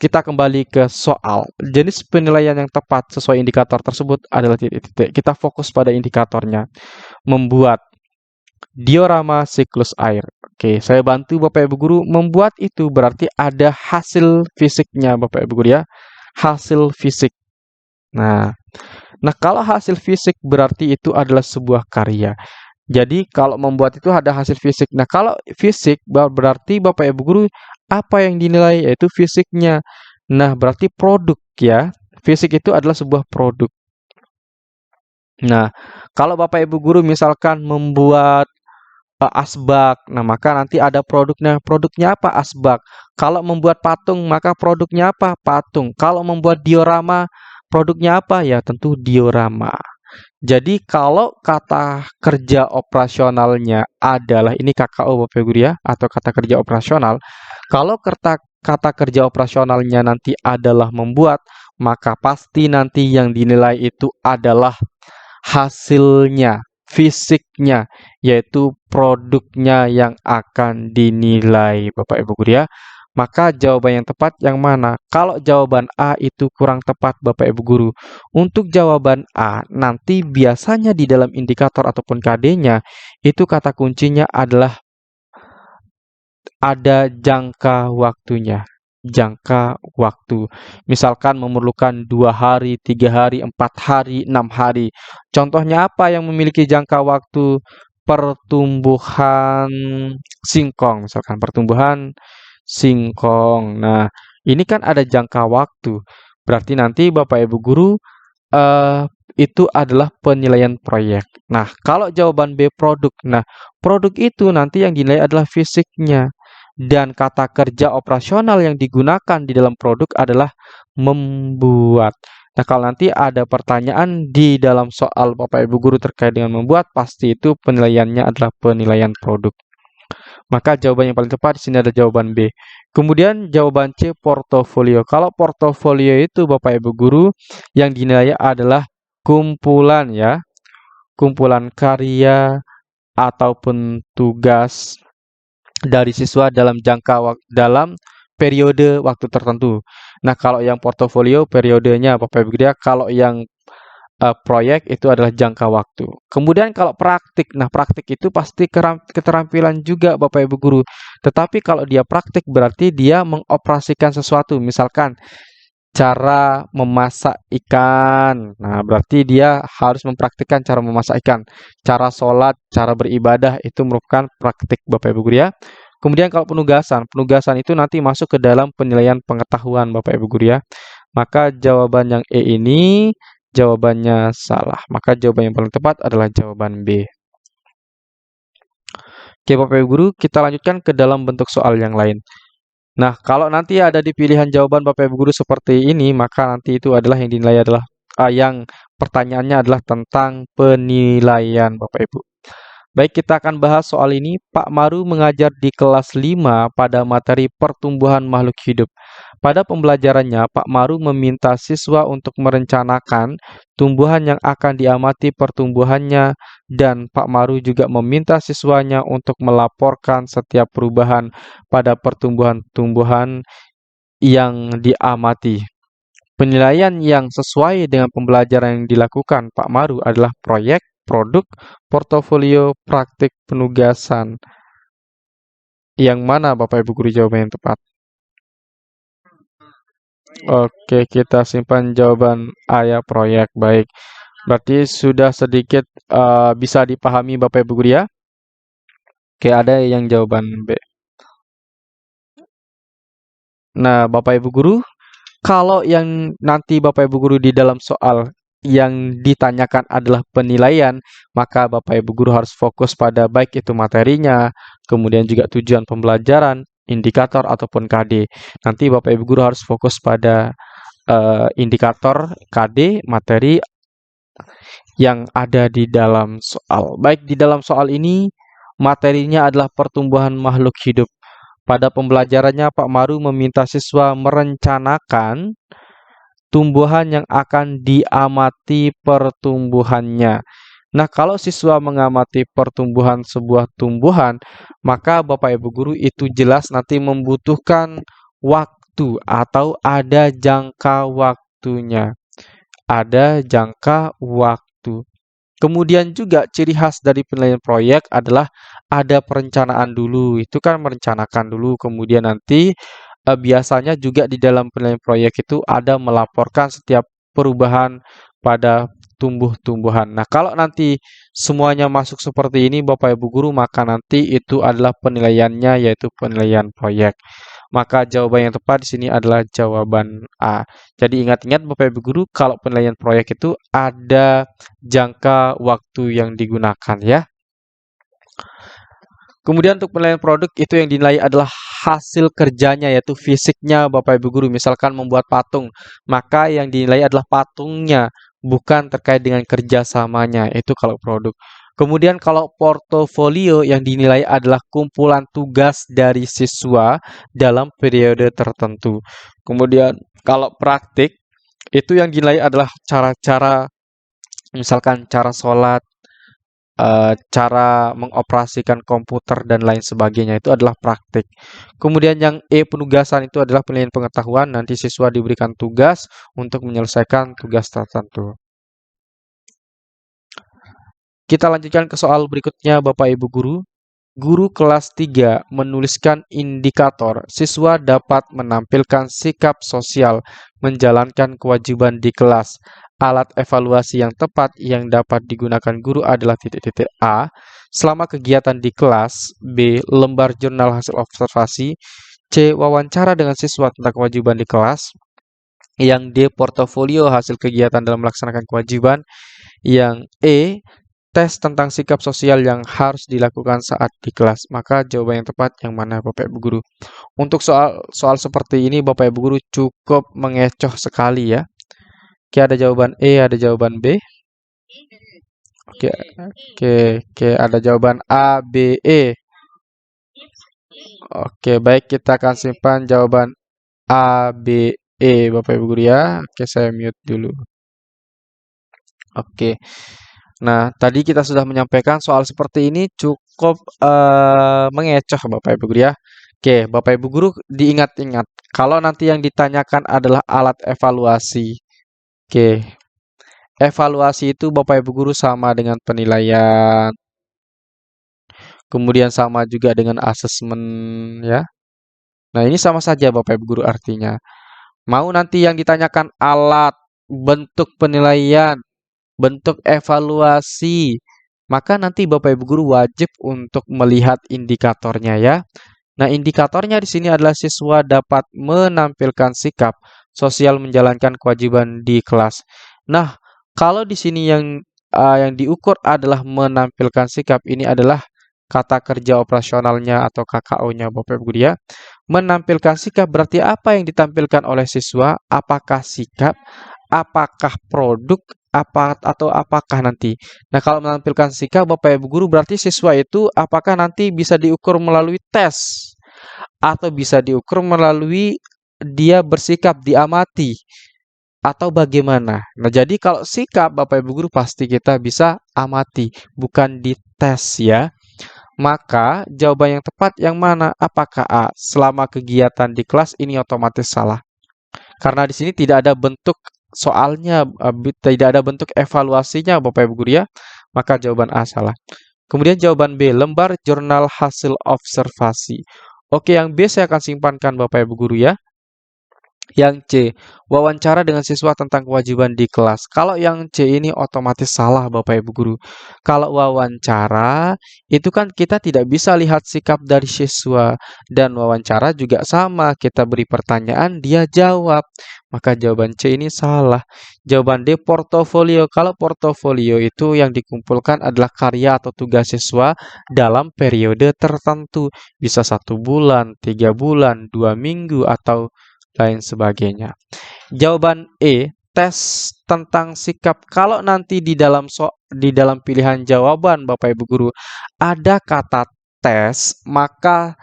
kita kembali ke soal. Jenis penilaian yang tepat sesuai indikator tersebut adalah titik-titik. Kita fokus pada indikatornya. Membuat diorama siklus air. Oke, saya bantu Bapak Ibu guru membuat itu berarti ada hasil fisiknya Bapak Ibu guru ya. Hasil fisik. Nah, kalau hasil fisik berarti itu adalah sebuah karya. Jadi kalau membuat itu ada hasil fisik. Nah, kalau fisik berarti Bapak Ibu guru apa yang dinilai yaitu fisiknya. Nah, berarti produk ya. Fisik itu adalah sebuah produk. Nah, kalau Bapak Ibu guru misalkan membuat asbak, nah maka nanti ada produknya. Produknya apa? Asbak. Kalau membuat patung, maka produknya apa? Patung. Kalau membuat diorama, produknya apa? Ya, tentu diorama. Jadi kalau kata kerja operasionalnya adalah ini KKO Bapak Ibu guru ya atau kata kerja operasional. Kalau kata kerja operasionalnya nanti adalah membuat, maka pasti nanti yang dinilai itu adalah hasilnya, fisiknya, yaitu produknya yang akan dinilai Bapak Ibu guru ya. Maka jawaban yang tepat yang mana? Kalau jawaban A itu kurang tepat Bapak Ibu guru. Untuk jawaban A, nanti biasanya di dalam indikator ataupun KD-nya, itu kata kuncinya adalah ada jangka waktunya. Jangka waktu. Misalkan memerlukan 2 hari, 3 hari, 4 hari, 6 hari. Contohnya apa yang memiliki jangka waktu? Pertumbuhan singkong, misalkan pertumbuhan singkong. Nah, ini kan ada jangka waktu. Berarti nanti Bapak Ibu guru itu adalah penilaian proyek. Nah, kalau jawaban B produk. Nah, produk itu nanti yang dinilai adalah fisiknya. Dan kata kerja operasional yang digunakan di dalam produk adalah membuat. Nah, kalau nanti ada pertanyaan di dalam soal Bapak Ibu guru terkait dengan membuat, pasti itu penilaiannya adalah penilaian produk. Maka jawaban yang paling tepat di sini adalah jawaban B. Kemudian jawaban C portofolio. Kalau portofolio itu Bapak Ibu guru yang dinilai adalah kumpulan ya, kumpulan karya ataupun tugas dari siswa dalam dalam periode waktu tertentu. Nah, kalau yang portofolio periodenya Bapak Ibu guru ya, kalau yang proyek itu adalah jangka waktu. Kemudian kalau praktik, nah praktik itu pasti keterampilan juga Bapak Ibu guru. Tetapi kalau dia praktik berarti dia mengoperasikan sesuatu. Misalkan cara memasak ikan. Nah, berarti dia harus mempraktikkan cara memasak ikan. Cara sholat, cara beribadah itu merupakan praktik Bapak Ibu guru ya. Kemudian kalau penugasan, penugasan itu nanti masuk ke dalam penilaian pengetahuan Bapak Ibu guru ya. Maka jawaban yang E ini jawabannya salah. Maka jawaban yang paling tepat adalah jawaban B. Oke, Bapak Ibu guru, kita lanjutkan ke dalam bentuk soal yang lain. Nah, kalau nanti ada di pilihan jawaban Bapak Ibu guru seperti ini, maka nanti itu adalah yang dinilai adalah yang pertanyaannya adalah tentang penilaian Bapak Ibu. Baik, kita akan bahas soal ini. Pak Maru mengajar di kelas 5 pada materi pertumbuhan makhluk hidup. Pada pembelajarannya, Pak Maru meminta siswa untuk merencanakan tumbuhan yang akan diamati pertumbuhannya, dan Pak Maru juga meminta siswanya untuk melaporkan setiap perubahan pada pertumbuhan-tumbuhan yang diamati. Penilaian yang sesuai dengan pembelajaran yang dilakukan Pak Maru adalah proyek, produk, portofolio, praktik, penugasan. Yang mana Bapak Ibu guru jawaban yang tepat? Oke, kita simpan jawaban A ya, proyek. Baik. Berarti sudah sedikit bisa dipahami Bapak Ibu guru ya. Oke, ada yang jawaban B. Nah, Bapak Ibu guru, kalau yang nanti Bapak Ibu guru di dalam soal yang ditanyakan adalah penilaian, maka Bapak Ibu guru harus fokus pada baik itu materinya, kemudian juga tujuan pembelajaran, indikator ataupun KD. Nanti Bapak Ibu guru harus fokus pada indikator, KD, materi yang ada di dalam soal. Baik, di dalam soal ini materinya adalah pertumbuhan makhluk hidup. Pada pembelajarannya, Pak Maru meminta siswa merencanakan tumbuhan yang akan diamati pertumbuhannya. Nah, kalau siswa mengamati pertumbuhan sebuah tumbuhan, maka Bapak Ibu guru itu jelas nanti membutuhkan waktu atau ada jangka waktunya. Ada jangka waktu. Kemudian juga ciri khas dari penilaian proyek adalah ada perencanaan dulu. Itu kan merencanakan dulu, kemudian nanti biasanya juga di dalam penilaian proyek itu ada melaporkan setiap perubahan pada tumbuh-tumbuhan. Nah, kalau nanti semuanya masuk seperti ini Bapak Ibu guru, maka nanti itu adalah penilaiannya yaitu penilaian proyek. Maka jawaban yang tepat di sini adalah jawaban A. Jadi ingat-ingat Bapak Ibu guru, kalau penilaian proyek itu ada jangka waktu yang digunakan ya. Kemudian untuk penilaian produk itu yang dinilai adalah hasil kerjanya yaitu fisiknya Bapak Ibu guru. Misalkan membuat patung, maka yang dinilai adalah patungnya, bukan terkait dengan kerjasamanya. Itu kalau produk. Kemudian kalau portofolio yang dinilai adalah kumpulan tugas dari siswa dalam periode tertentu. Kemudian kalau praktik itu yang dinilai adalah cara-cara, misalkan cara sholat, cara mengoperasikan komputer dan lain sebagainya itu adalah praktik. Kemudian yang E penugasan itu adalah penilaian pengetahuan, nanti siswa diberikan tugas untuk menyelesaikan tugas tertentu. Kita lanjutkan ke soal berikutnya Bapak Ibu guru. Guru kelas 3 menuliskan indikator siswa dapat menampilkan sikap sosial menjalankan kewajiban di kelas. Alat evaluasi yang tepat yang dapat digunakan guru adalah titik-titik A. Selama kegiatan di kelas, B. Lembar jurnal hasil observasi, C. Wawancara dengan siswa tentang kewajiban di kelas, Yang D, portofolio hasil kegiatan dalam melaksanakan kewajiban. Yang E, tes tentang sikap sosial yang harus dilakukan saat di kelas. Maka jawaban yang tepat yang mana Bapak Ibu Guru? Untuk soal seperti ini Bapak Ibu Guru cukup mengecoh sekali ya. Oke, ada jawaban E, ada jawaban B. Oke, oke, ada jawaban A, B, E. Oke, baik, kita akan simpan jawaban A, B, E Bapak Ibu Guru ya. Oke, saya mute dulu. Oke. Nah, tadi kita sudah menyampaikan soal seperti ini cukup mengecoh Bapak Ibu Guru ya. Oke, Bapak Ibu Guru diingat-ingat kalau nanti yang ditanyakan adalah alat evaluasi. Oke, evaluasi itu Bapak Ibu Guru sama dengan penilaian, kemudian sama juga dengan asesmen ya. Nah, ini sama saja Bapak Ibu Guru artinya. Mau nanti yang ditanyakan alat, bentuk penilaian, bentuk evaluasi, maka nanti Bapak Ibu Guru wajib untuk melihat indikatornya ya. Nah, indikatornya di sini adalah siswa dapat menampilkan sikap sosial menjalankan kewajiban di kelas. Nah, kalau di sini yang diukur adalah menampilkan sikap, ini adalah kata kerja operasionalnya atau KKO-nya Bapak Ibu Guru ya. Menampilkan sikap berarti apa yang ditampilkan oleh siswa? Apakah sikap? Apakah produk? Apakah nanti? Nah, kalau menampilkan sikap Bapak Ibu Guru berarti siswa itu apakah nanti bisa diukur melalui tes atau bisa diukur melalui dia bersikap diamati atau bagaimana? Nah, jadi kalau sikap Bapak Ibu Guru pasti kita bisa amati, bukan dites ya. Maka jawaban yang tepat yang mana? Apakah A? Selama kegiatan di kelas ini otomatis salah. Karena di sini tidak ada bentuk soalnya, tidak ada bentuk evaluasinya Bapak Ibu Guru ya. Maka jawaban A salah. Kemudian jawaban B, lembar jurnal hasil observasi. Oke, yang B saya akan simpankan Bapak Ibu Guru ya. Yang C, wawancara dengan siswa tentang kewajiban di kelas. Kalau yang C ini otomatis salah Bapak Ibu Guru. Kalau wawancara, itu kan kita tidak bisa lihat sikap dari siswa. Dan wawancara juga sama, kita beri pertanyaan, dia jawab. Maka jawaban C ini salah. Jawaban D, portofolio. Kalau portofolio itu yang dikumpulkan adalah karya atau tugas siswa dalam periode tertentu. Bisa 1 bulan, 3 bulan, 2 minggu, atau lain sebagainya. Jawaban E, tes tentang sikap. Kalau nanti di dalam pilihan jawaban Bapak Ibu Guru ada kata tes, maka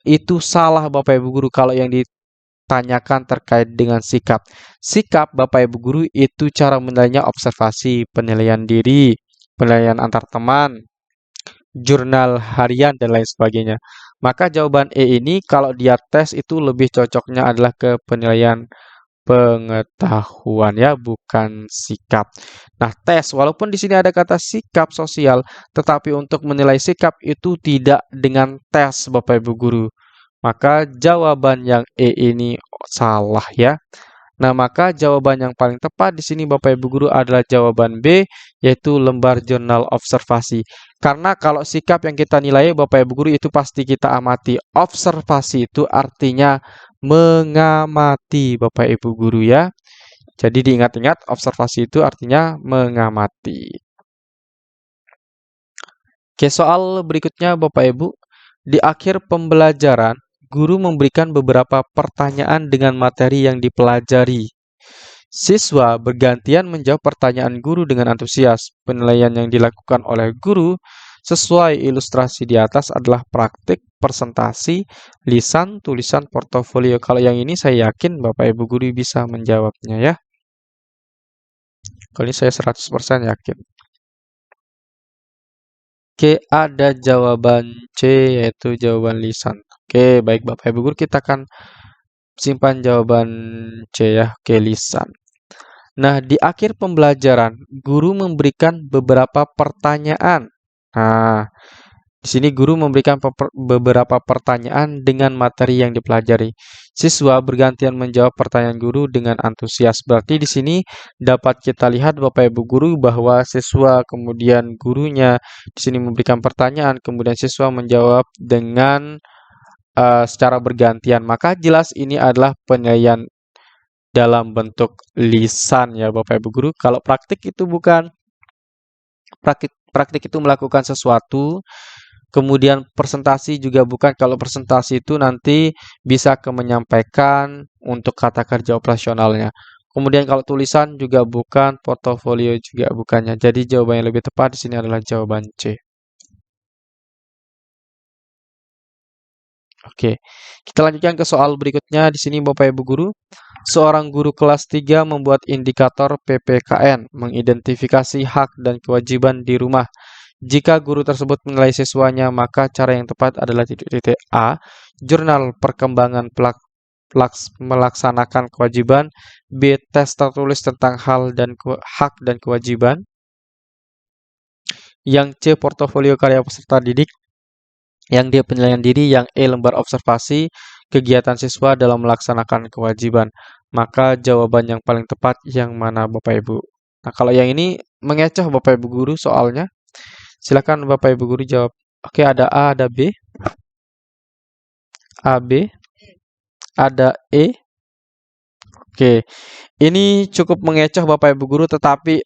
itu salah Bapak Ibu Guru kalau yang ditanyakan terkait dengan sikap. Sikap Bapak Ibu Guru itu cara menilainya observasi, penilaian diri, penilaian antar teman, jurnal harian dan lain sebagainya. Maka jawaban E ini kalau dia tes itu lebih cocoknya adalah ke penilaian pengetahuan ya, bukan sikap. Nah, tes walaupun di sini ada kata sikap sosial, tetapi untuk menilai sikap itu tidak dengan tes Bapak Ibu Guru. Maka jawaban yang E ini salah ya. Nah, maka jawaban yang paling tepat di sini Bapak Ibu Guru adalah jawaban B, yaitu lembar jurnal observasi. Karena kalau sikap yang kita nilai Bapak Ibu Guru itu pasti kita amati. Observasi itu artinya mengamati Bapak Ibu Guru ya. Jadi diingat-ingat observasi itu artinya mengamati. Oke, soal berikutnya Bapak Ibu. Di akhir pembelajaran, guru memberikan beberapa pertanyaan dengan materi yang dipelajari. Siswa bergantian menjawab pertanyaan guru dengan antusias. Penilaian yang dilakukan oleh guru sesuai ilustrasi di atas adalah praktik, presentasi, lisan, tulisan, portofolio. Kalau yang ini saya yakin Bapak Ibu guru bisa menjawabnya ya. Kalau ini saya 100% yakin. Oke, ada jawaban C, yaitu jawaban lisan. Oke, baik Bapak Ibu guru, kita akan simpan jawaban C ya. Oke, lisan. Nah, di akhir pembelajaran, guru memberikan beberapa pertanyaan. Nah, di sini guru memberikan beberapa pertanyaan dengan materi yang dipelajari. Siswa bergantian menjawab pertanyaan guru dengan antusias. Berarti di sini dapat kita lihat Bapak Ibu guru bahwa siswa kemudian gurunya di sini memberikan pertanyaan, kemudian siswa menjawab dengan secara bergantian. Maka jelas ini adalah penilaian dalam bentuk lisan ya Bapak Ibu guru. Kalau praktik itu bukan praktik itu melakukan sesuatu, kemudian presentasi juga bukan. Kalau presentasi itu nanti bisa ke menyampaikan untuk kata kerja operasionalnya. Kemudian kalau tulisan juga bukan, portofolio juga bukannya. Jadi jawaban yang lebih tepat di sini adalah jawaban C. Oke, kita lanjutkan ke soal berikutnya. Di sini Bapak Ibu guru, seorang guru kelas 3 membuat indikator PPKN, mengidentifikasi hak dan kewajiban di rumah. Jika guru tersebut menilai siswanya, maka cara yang tepat adalah titik-titik A. Jurnal perkembangan melaksanakan kewajiban. B. Tes tertulis tentang hak dan kewajiban. Yang C. Portofolio karya peserta didik. Yang D. Penilaian diri. Yang E. Lembar observasi kegiatan siswa dalam melaksanakan kewajiban. Maka jawaban yang paling tepat yang mana Bapak Ibu? Nah, kalau yang ini mengecoh Bapak Ibu guru soalnya. Silakan Bapak Ibu guru jawab. Oke, ada A, ada B. A, B. Ada E. Oke. Ini cukup mengecoh Bapak Ibu guru, tetapi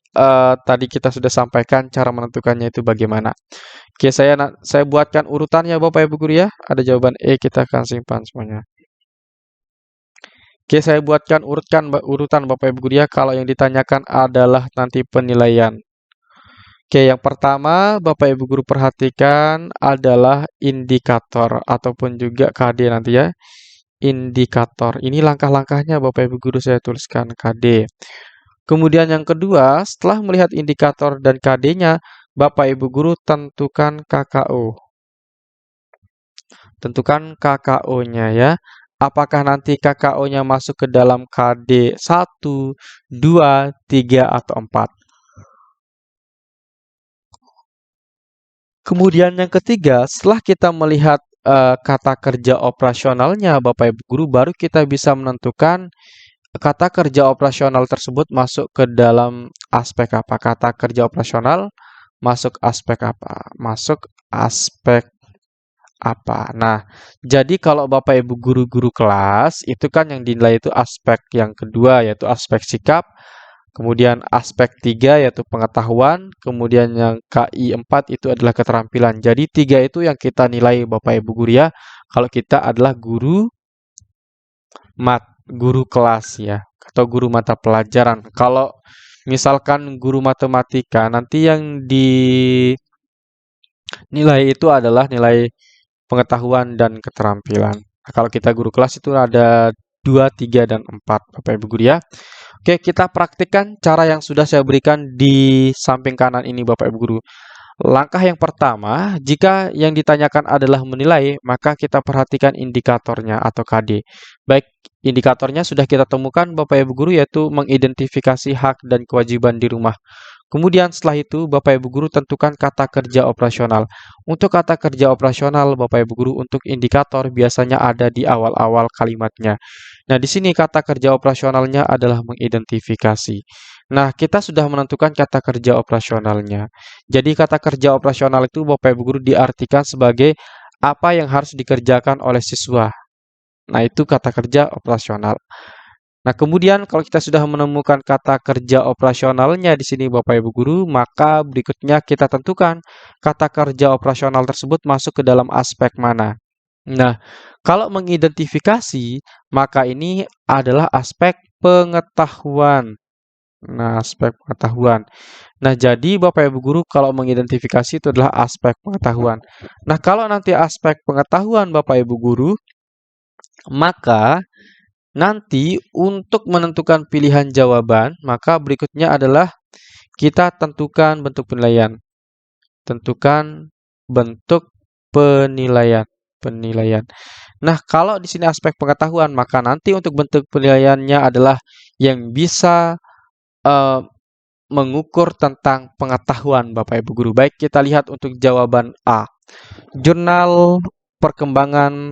tadi kita sudah sampaikan cara menentukannya itu bagaimana. Oke, saya buatkan urutannya Bapak Ibu guru ya. Ada jawaban E, kita akan simpan semuanya. Oke, saya buatkan urutan Bapak Ibu guru ya. Kalau yang ditanyakan adalah nanti penilaian. Oke, yang pertama Bapak Ibu guru perhatikan adalah indikator ataupun juga KD nanti ya. Indikator. Ini langkah-langkahnya Bapak Ibu guru saya tuliskan KD. Kemudian yang kedua, setelah melihat indikator dan KD-nya, Bapak Ibu guru tentukan KKO. Tentukan KKO-nya ya. Apakah nanti KKO-nya masuk ke dalam KD 1, 2, 3, atau 4? Kemudian yang ketiga, setelah kita melihat kata kerja operasionalnya Bapak Ibu guru, baru kita bisa menentukan kata kerja operasional tersebut masuk ke dalam aspek apa. Kata kerja operasional masuk aspek apa? Masuk aspek apa? Nah, jadi kalau Bapak Ibu guru-guru kelas, itu kan yang dinilai itu aspek yang kedua, yaitu aspek sikap. Kemudian aspek 3 yaitu pengetahuan, kemudian yang KI 4 itu adalah keterampilan. Jadi 3 itu yang kita nilai Bapak Ibu guru ya, kalau kita adalah guru kelas ya, atau guru mata pelajaran. Kalau misalkan guru matematika, nanti yang dinilai itu adalah nilai pengetahuan dan keterampilan. Nah, kalau kita guru kelas itu ada 2, 3, dan 4 Bapak Ibu guru ya. Oke, kita praktikkan cara yang sudah saya berikan di samping kanan ini Bapak Ibu guru. Langkah yang pertama, jika yang ditanyakan adalah menilai, maka kita perhatikan indikatornya atau KD. Baik, indikatornya sudah kita temukan Bapak Ibu guru, yaitu mengidentifikasi hak dan kewajiban di rumah. Kemudian setelah itu Bapak Ibu guru tentukan kata kerja operasional. Untuk kata kerja operasional Bapak Ibu guru untuk indikator biasanya ada di awal-awal kalimatnya. Nah, di sini kata kerja operasionalnya adalah mengidentifikasi. Nah, kita sudah menentukan kata kerja operasionalnya. Jadi kata kerja operasional itu Bapak Ibu guru diartikan sebagai apa yang harus dikerjakan oleh siswa. Nah, itu kata kerja operasional. Nah, kemudian kalau kita sudah menemukan kata kerja operasionalnya di sini Bapak Ibu guru, maka berikutnya kita tentukan kata kerja operasional tersebut masuk ke dalam aspek mana. Nah, kalau mengidentifikasi, maka ini adalah aspek pengetahuan. Nah, aspek pengetahuan. Nah, jadi Bapak Ibu guru kalau mengidentifikasi itu adalah aspek pengetahuan. Nah, kalau nanti aspek pengetahuan Bapak Ibu guru, maka nanti untuk menentukan pilihan jawaban, maka berikutnya adalah kita tentukan bentuk penilaian. Tentukan bentuk penilaian. Penilaian. Nah, kalau di sini aspek pengetahuan, maka nanti untuk bentuk penilaiannya adalah yang bisa mengukur tentang pengetahuan Bapak Ibu guru. Baik, kita lihat untuk jawaban A. Jurnal perkembangan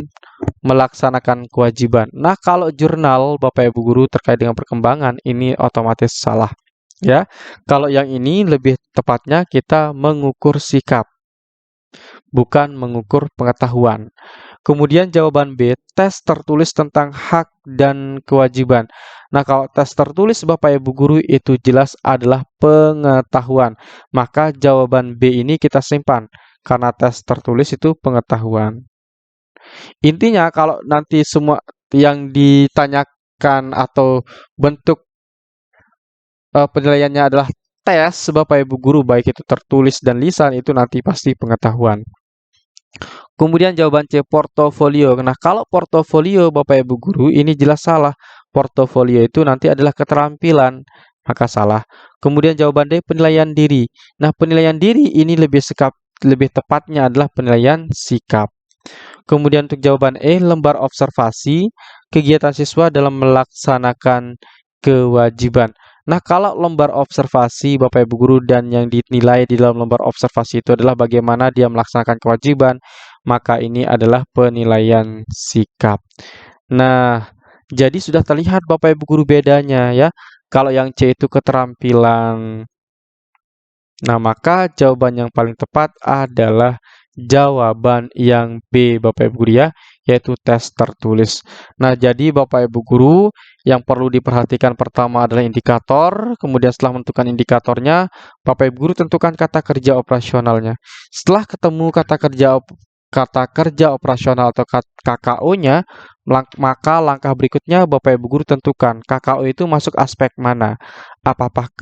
melaksanakan kewajiban. Nah, kalau jurnal Bapak Ibu guru terkait dengan perkembangan ini otomatis salah. Ya, kalau yang ini lebih tepatnya kita mengukur sikap, bukan mengukur pengetahuan. Kemudian jawaban B, tes tertulis tentang hak dan kewajiban. Nah, kalau tes tertulis Bapak Ibu guru itu jelas adalah pengetahuan. Maka jawaban B ini kita simpan karena tes tertulis itu pengetahuan. Intinya kalau nanti semua yang ditanyakan atau bentuk penilaiannya adalah tes Bapak Ibu guru baik itu tertulis dan lisan itu nanti pasti pengetahuan. Kemudian jawaban C portofolio. Nah, kalau portofolio Bapak Ibu guru ini jelas salah. Portofolio itu nanti adalah keterampilan, maka salah. Kemudian jawaban D penilaian diri. Nah, penilaian diri ini lebih tepatnya adalah penilaian sikap. Kemudian untuk jawaban E, lembar observasi, kegiatan siswa dalam melaksanakan kewajiban. Nah, kalau lembar observasi Bapak Ibu guru dan yang dinilai di dalam lembar observasi itu adalah bagaimana dia melaksanakan kewajiban, maka ini adalah penilaian sikap. Nah, jadi sudah terlihat Bapak Ibu guru bedanya ya. Kalau yang C itu keterampilan. Nah, maka jawaban yang paling tepat adalah jawaban yang B Bapak Ibu guru ya, yaitu tes tertulis. Nah, jadi Bapak Ibu guru yang perlu diperhatikan pertama adalah indikator, kemudian setelah menentukan indikatornya, Bapak Ibu guru tentukan kata kerja operasionalnya. Setelah ketemu kata kerja operasional atau KKO-nya, maka langkah berikutnya Bapak Ibu guru tentukan KKO itu masuk aspek mana.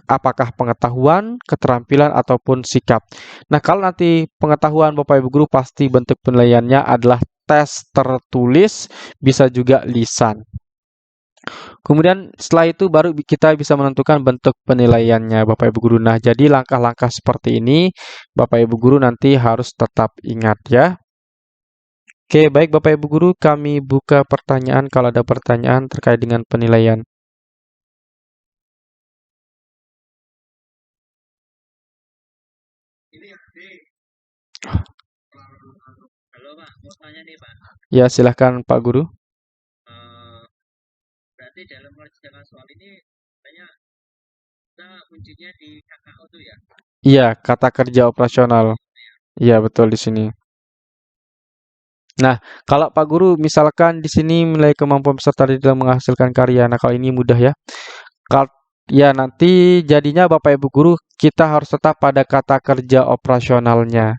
Apakah pengetahuan, keterampilan, ataupun sikap. Nah, kalau nanti pengetahuan Bapak Ibu guru pasti bentuk penilaiannya adalah tes tertulis, bisa juga lisan. Kemudian setelah itu baru kita bisa menentukan bentuk penilaiannya Bapak Ibu guru. Nah, jadi langkah-langkah seperti ini Bapak Ibu guru nanti harus tetap ingat ya. Oke, baik Bapak Ibu guru, kami buka pertanyaan kalau ada pertanyaan terkait dengan penilaian. Halo Pak, mau tanya nih Pak. Ya, silahkan Pak Guru. Berarti dalam mengerjakan soal ini banyak kita kuncinya di KKO tuh ya? Iya, kata kerja operasional. Iya, betul di sini. Nah, kalau Pak Guru misalkan di sini nilai kemampuan peserta dalam menghasilkan karya. Nah, kalau ini mudah ya. Ya, nanti jadinya Bapak Ibu Guru kita harus tetap pada kata kerja operasionalnya.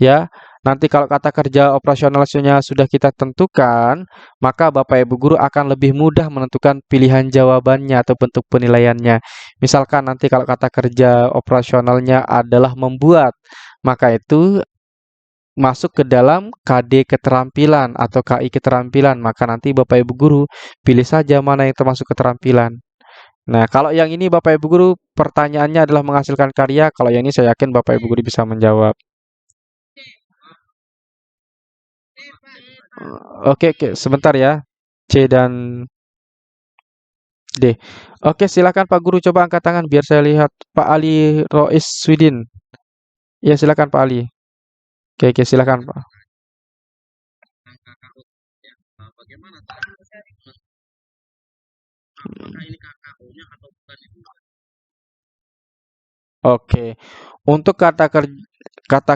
Ya, nanti kalau kata kerja operasionalnya sudah kita tentukan, maka Bapak Ibu Guru akan lebih mudah menentukan pilihan jawabannya atau bentuk penilaiannya. Misalkan nanti kalau kata kerja operasionalnya adalah membuat, maka itu masuk ke dalam KD keterampilan atau KI keterampilan, maka nanti Bapak Ibu Guru pilih saja mana yang termasuk keterampilan. Nah, kalau yang ini Bapak Ibu Guru pertanyaannya adalah menghasilkan karya, kalau yang ini saya yakin Bapak Ibu Guru bisa menjawab. Oke, sebentar ya. C dan D. Oke, silakan Pak Guru coba angkat tangan biar saya lihat. Pak Ali Rois Swidin. Ya, silakan Pak Ali. Oke, silakan Pak. Bagaimana apakah ini KKO-nya atau bukan itu? Oke, untuk kata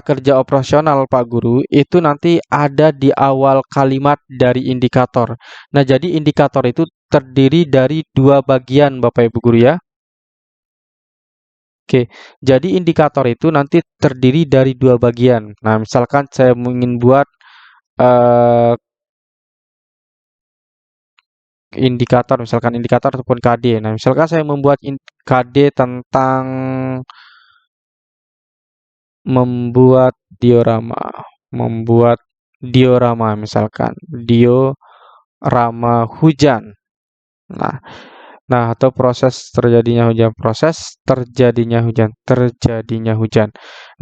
kerja operasional Pak Guru itu nanti ada di awal kalimat dari indikator. Nah, jadi indikator itu terdiri dari dua bagian Bapak Ibu Guru ya. Oke, jadi indikator itu nanti terdiri dari dua bagian. Nah, misalkan saya ingin buat eh, indikator, misalkan indikator ataupun KD. Nah, misalkan saya membuat KD tentang membuat diorama misalkan diorama hujan. Nah, atau terjadinya hujan.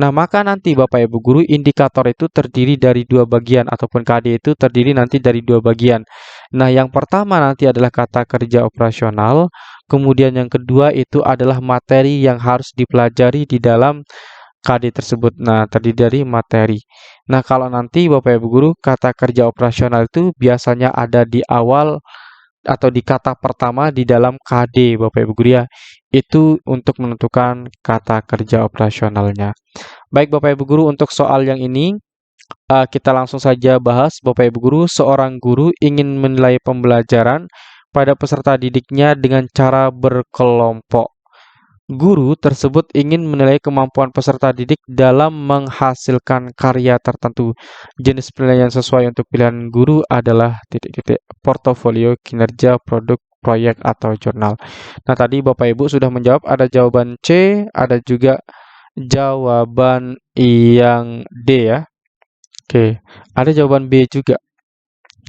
Nah, maka nanti Bapak Ibu Guru indikator itu terdiri dari dua bagian ataupun KD itu terdiri nanti dari dua bagian. Nah, yang pertama nanti adalah kata kerja operasional, kemudian yang kedua itu adalah materi yang harus dipelajari di dalam KD tersebut. Nah, terdiri dari materi. Nah, kalau nanti Bapak Ibu Guru kata kerja operasional itu biasanya ada di awal atau di kata pertama di dalam KD Bapak Ibu Guru ya. Itu untuk menentukan kata kerja operasionalnya. Baik Bapak Ibu Guru, untuk soal yang ini kita langsung saja bahas Bapak Ibu Guru. Seorang guru ingin menilai pembelajaran pada peserta didiknya dengan cara berkelompok. Guru tersebut ingin menilai kemampuan peserta didik dalam menghasilkan karya tertentu. Jenis penilaian sesuai untuk pilihan guru adalah titik-titik portofolio, kinerja, produk, proyek, atau jurnal. Nah, tadi Bapak Ibu sudah menjawab, ada jawaban C, ada juga jawaban yang D ya. Oke, ada jawaban B juga.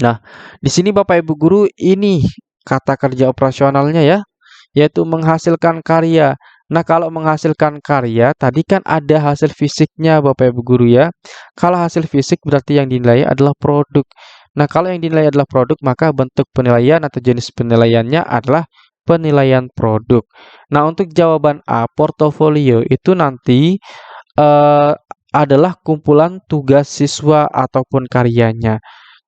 Nah, di sini Bapak Ibu guru ini kata kerja operasionalnya ya, yaitu menghasilkan karya. Nah, kalau menghasilkan karya, tadi kan ada hasil fisiknya Bapak Ibu guru ya. Kalau hasil fisik berarti yang dinilai adalah produk. Nah, kalau yang dinilai adalah produk, maka bentuk penilaian atau jenis penilaiannya adalah penilaian produk. Nah, untuk jawaban A, portofolio itu nanti eh, adalah kumpulan tugas siswa ataupun karyanya.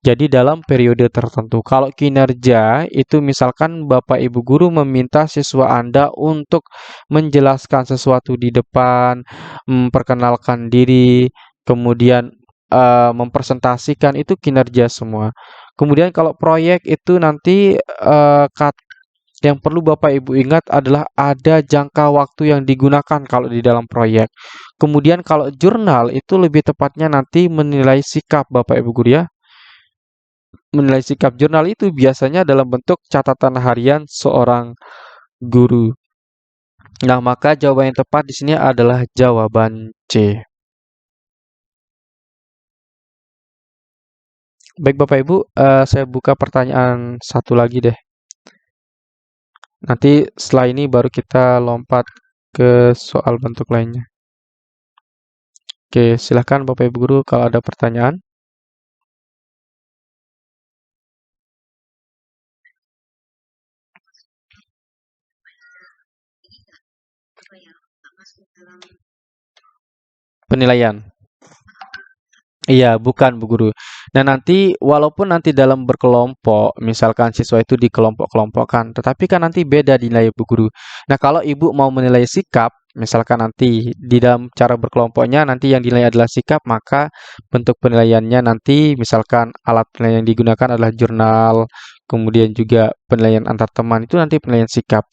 Jadi dalam periode tertentu. Kalau kinerja itu misalkan Bapak Ibu guru meminta siswa Anda untuk menjelaskan sesuatu di depan, memperkenalkan diri, kemudian mempresentasikan itu kinerja semua. Kemudian kalau proyek itu nanti yang perlu Bapak Ibu ingat adalah ada jangka waktu yang digunakan kalau di dalam proyek. Kemudian kalau jurnal itu lebih tepatnya nanti menilai sikap Bapak Ibu guru ya. Menilai sikap jurnal itu biasanya dalam bentuk catatan harian seorang guru. Nah, maka jawaban yang tepat di sini adalah jawaban C. Baik Bapak Ibu, saya buka pertanyaan satu lagi deh. Nanti setelah ini baru kita lompat ke soal bentuk lainnya. Oke, silahkan Bapak Ibu guru kalau ada pertanyaan. apa ya, nggak masuk dalam Penilaian. Iya, bukan Bu Guru. Nah, nanti walaupun nanti dalam berkelompok, misalkan siswa itu dikelompok-kelompokkan, tetapi kan nanti beda dinilai Bu Guru. Nah, kalau Ibu mau menilai sikap, misalkan nanti di dalam cara berkelompoknya nanti yang dinilai adalah sikap, maka bentuk penilaiannya nanti misalkan alat penilaian yang digunakan adalah jurnal, kemudian juga penilaian antar teman itu nanti penilaian sikap.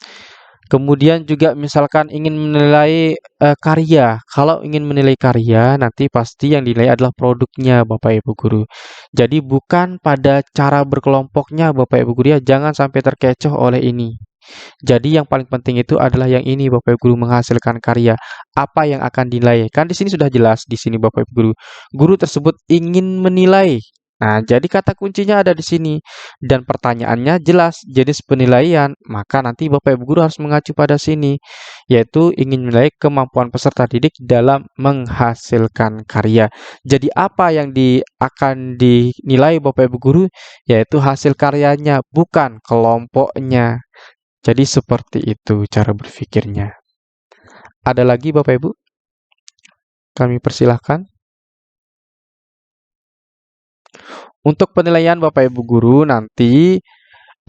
Kemudian juga misalkan ingin menilai karya. Kalau ingin menilai karya, nanti pasti yang dinilai adalah produknya, Bapak Ibu guru. Jadi bukan pada cara berkelompoknya, Bapak Ibu guru ya. Jangan sampai terkecoh oleh ini. Jadi yang paling penting itu adalah yang ini, Bapak Ibu guru, menghasilkan karya. Apa yang akan dinilai? Kan di sini sudah jelas di sini Bapak Ibu guru. Guru tersebut ingin menilai. Nah, jadi kata kuncinya ada di sini. Dan pertanyaannya jelas, jenis penilaian. Maka nanti Bapak Ibu guru harus mengacu pada sini, yaitu ingin menilai kemampuan peserta didik dalam menghasilkan karya. Jadi apa yang akan dinilai Bapak Ibu guru? Yaitu hasil karyanya, bukan kelompoknya. Jadi seperti itu cara berpikirnya. Ada lagi Bapak Ibu? Kami persilahkan. Untuk penilaian Bapak Ibu guru nanti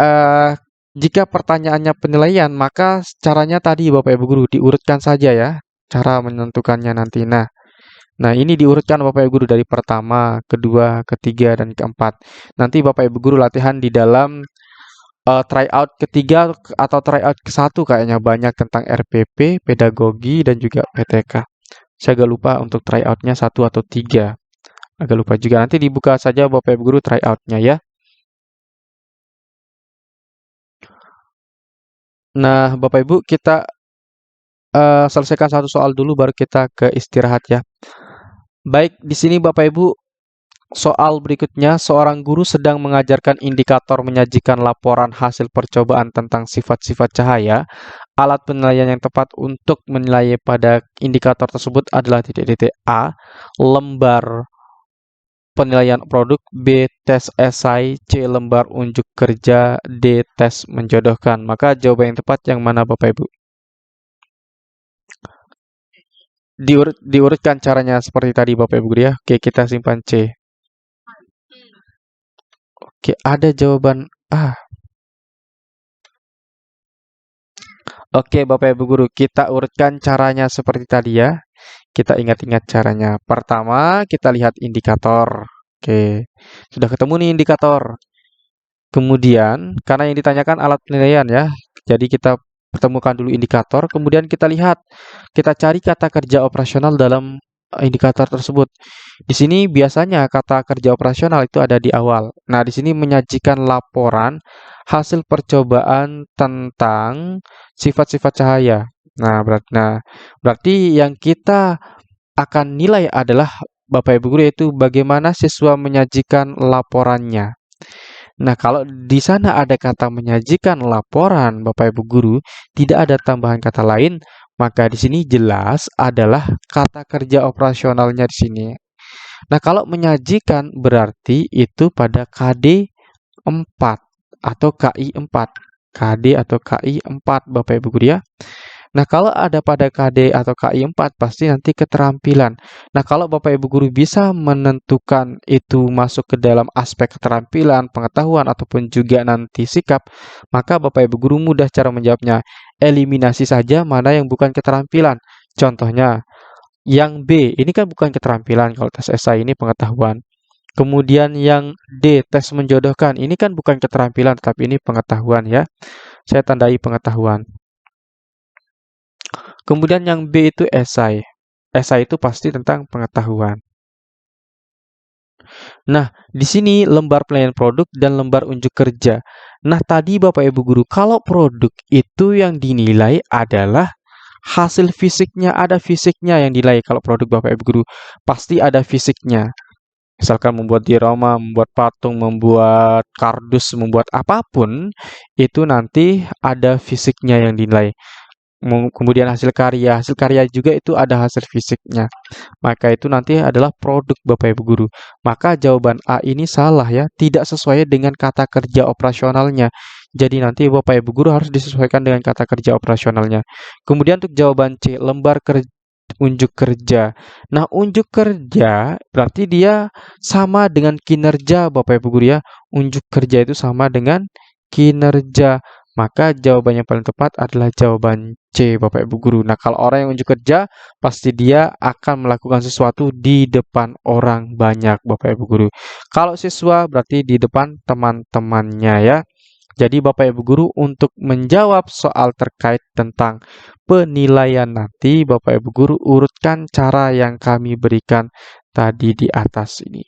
eh, jika pertanyaannya penilaian maka caranya tadi Bapak Ibu guru diurutkan saja ya cara menentukannya nanti. Nah, ini diurutkan Bapak Ibu guru dari pertama, kedua, ketiga, dan keempat. Nanti Bapak Ibu guru latihan di dalam tryout ketiga atau tryout ke satu kayaknya banyak tentang RPP, pedagogi, dan juga PTK. Saya agak lupa untuk tryoutnya satu atau tiga. Agak lupa juga. Nanti dibuka saja Bapak Ibu guru tryoutnya ya. Nah, Bapak Ibu kita selesaikan satu soal dulu baru kita ke istirahat ya. Baik, di sini Bapak Ibu soal berikutnya, seorang guru sedang mengajarkan indikator menyajikan laporan hasil percobaan tentang sifat-sifat cahaya. Alat penilaian yang tepat untuk menilai pada indikator tersebut adalah titik-titik A, lembar penilaian produk, B, tes esai, C, lembar unjuk kerja, D, tes menjodohkan. Maka jawaban yang tepat yang mana Bapak Ibu? Diurutkan caranya seperti tadi Bapak Ibu guru ya. Oke, kita simpan C. Oke, ada jawaban A. Oke, Bapak Ibu guru, kita urutkan caranya seperti tadi ya. Kita ingat-ingat caranya. Pertama, kita lihat indikator. Oke, sudah ketemu nih indikator. Kemudian, karena yang ditanyakan alat penilaian ya, jadi kita pertemukan dulu indikator, kemudian kita lihat, kita cari kata kerja operasional dalam indikator tersebut. Di sini biasanya kata kerja operasional itu ada di awal. Nah, di sini menyajikan laporan hasil percobaan tentang sifat-sifat cahaya. Berarti yang kita akan nilai adalah Bapak Ibu guru yaitu bagaimana siswa menyajikan laporannya. Nah, kalau di sana ada kata menyajikan laporan Bapak Ibu guru, tidak ada tambahan kata lain, maka di sini jelas adalah kata kerja operasionalnya di sini. Nah, kalau menyajikan berarti itu pada KD 4 atau KI 4. KD atau KI 4 Bapak Ibu guru ya. Nah, kalau ada pada KD atau KI 4 pasti nanti keterampilan. Nah, kalau Bapak Ibu guru bisa menentukan itu masuk ke dalam aspek keterampilan, pengetahuan ataupun juga nanti sikap, maka Bapak Ibu guru mudah cara menjawabnya. Eliminasi saja mana yang bukan keterampilan. Contohnya, yang B ini kan bukan keterampilan, kalau tes esai ini pengetahuan. Kemudian yang D, tes menjodohkan, ini kan bukan keterampilan, tapi ini pengetahuan ya. Saya tandai pengetahuan. Kemudian yang B itu esai. Esai itu pasti tentang pengetahuan. Nah, di sini lembar penilaian produk dan lembar unjuk kerja. Nah, tadi Bapak Ibu guru, kalau produk itu yang dinilai adalah hasil fisiknya, ada fisiknya yang dinilai. Kalau produk Bapak Ibu guru, pasti ada fisiknya. Misalkan membuat diorama, membuat patung, membuat kardus, membuat apapun, itu nanti ada fisiknya yang dinilai. Kemudian hasil karya juga itu ada hasil fisiknya. Maka itu nanti adalah produk Bapak Ibu guru. Maka jawaban A ini salah ya, tidak sesuai dengan kata kerja operasionalnya. Jadi nanti Bapak Ibu guru harus disesuaikan dengan kata kerja operasionalnya. Kemudian untuk jawaban C, lembar unjuk kerja. Nah, unjuk kerja berarti dia sama dengan kinerja Bapak Ibu guru ya. Unjuk kerja itu sama dengan kinerja. Maka jawaban yang paling tepat adalah jawaban C, Bapak Ibu guru. Nah, kalau orang yang unjuk kerja, pasti dia akan melakukan sesuatu di depan orang banyak, Bapak Ibu guru. Kalau siswa berarti di depan teman-temannya ya. Jadi Bapak Ibu guru untuk menjawab soal terkait tentang penilaian nanti, Bapak Ibu guru urutkan cara yang kami berikan tadi di atas ini.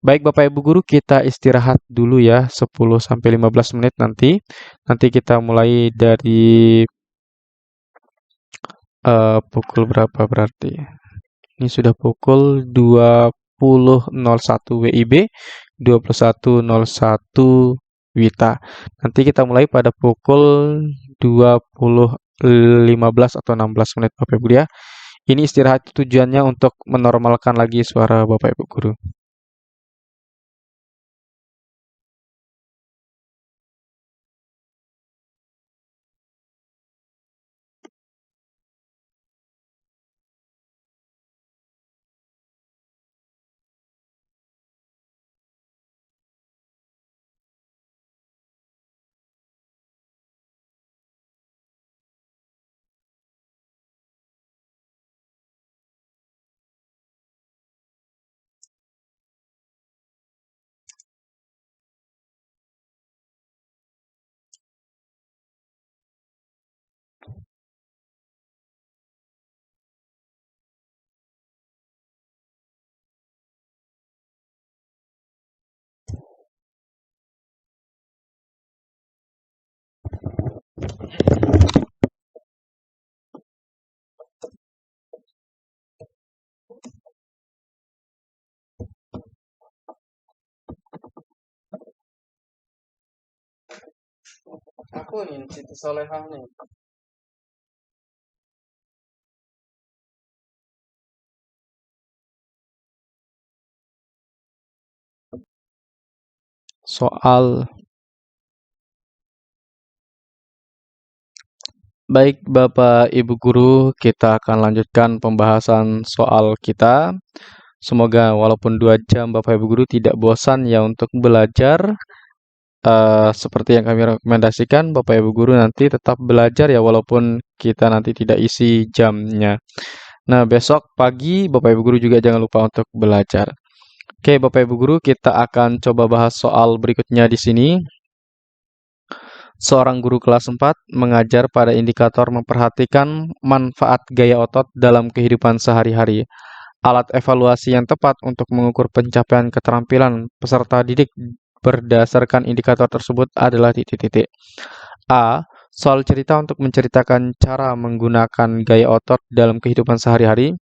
Baik Bapak Ibu guru, kita istirahat dulu ya 10 sampai 15 menit nanti. Nanti kita mulai dari pukul berapa berarti? Ini sudah pukul 20.01 WIB, 21.01 WITA. Nanti kita mulai pada pukul 20.15 atau 16 menit Bapak Ibu ya. Ini istirahat tujuannya untuk menormalkan lagi suara Bapak Ibu guru. Aku nih, Siti Solehah nih. Soal baik Bapak Ibu guru, kita akan lanjutkan pembahasan soal kita. Semoga walaupun 2 jam Bapak Ibu guru tidak bosan ya untuk belajar. Seperti yang kami rekomendasikan, Bapak Ibu guru nanti tetap belajar ya walaupun kita nanti tidak isi jamnya. Nah, besok pagi Bapak Ibu guru juga jangan lupa untuk belajar. Oke, Bapak Ibu guru, kita akan coba bahas soal berikutnya di sini. Seorang guru kelas 4 mengajar pada indikator memperhatikan manfaat gaya otot dalam kehidupan sehari-hari. Alat evaluasi yang tepat untuk mengukur pencapaian keterampilan peserta didik berdasarkan indikator tersebut adalah titik-titik. A. Soal cerita untuk menceritakan cara menggunakan gaya otot dalam kehidupan sehari-hari.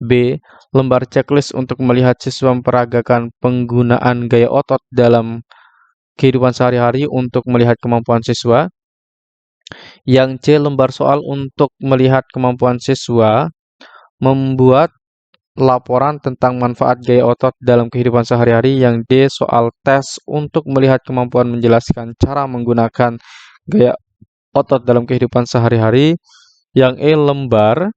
B. Lembar checklist untuk melihat siswa memperagakan penggunaan gaya otot dalam kehidupan sehari-hari untuk melihat kemampuan siswa. Yang C. Lembar soal untuk melihat kemampuan siswa membuat laporan tentang manfaat gaya otot dalam kehidupan sehari-hari. Yang D. Soal tes untuk melihat kemampuan menjelaskan cara menggunakan gaya otot dalam kehidupan sehari-hari. Yang E. Lembar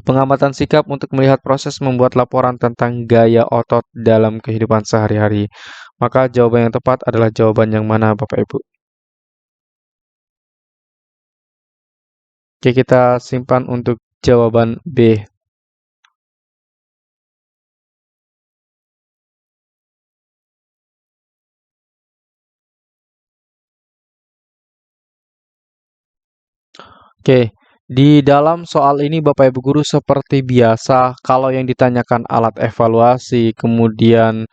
pengamatan sikap untuk melihat proses membuat laporan tentang gaya otot dalam kehidupan sehari-hari. Maka jawaban yang tepat adalah jawaban yang mana, Bapak Ibu? Oke, kita simpan untuk jawaban B. Oke, di dalam soal ini Bapak Ibu Guru seperti biasa, kalau yang ditanyakan alat evaluasi, kemudian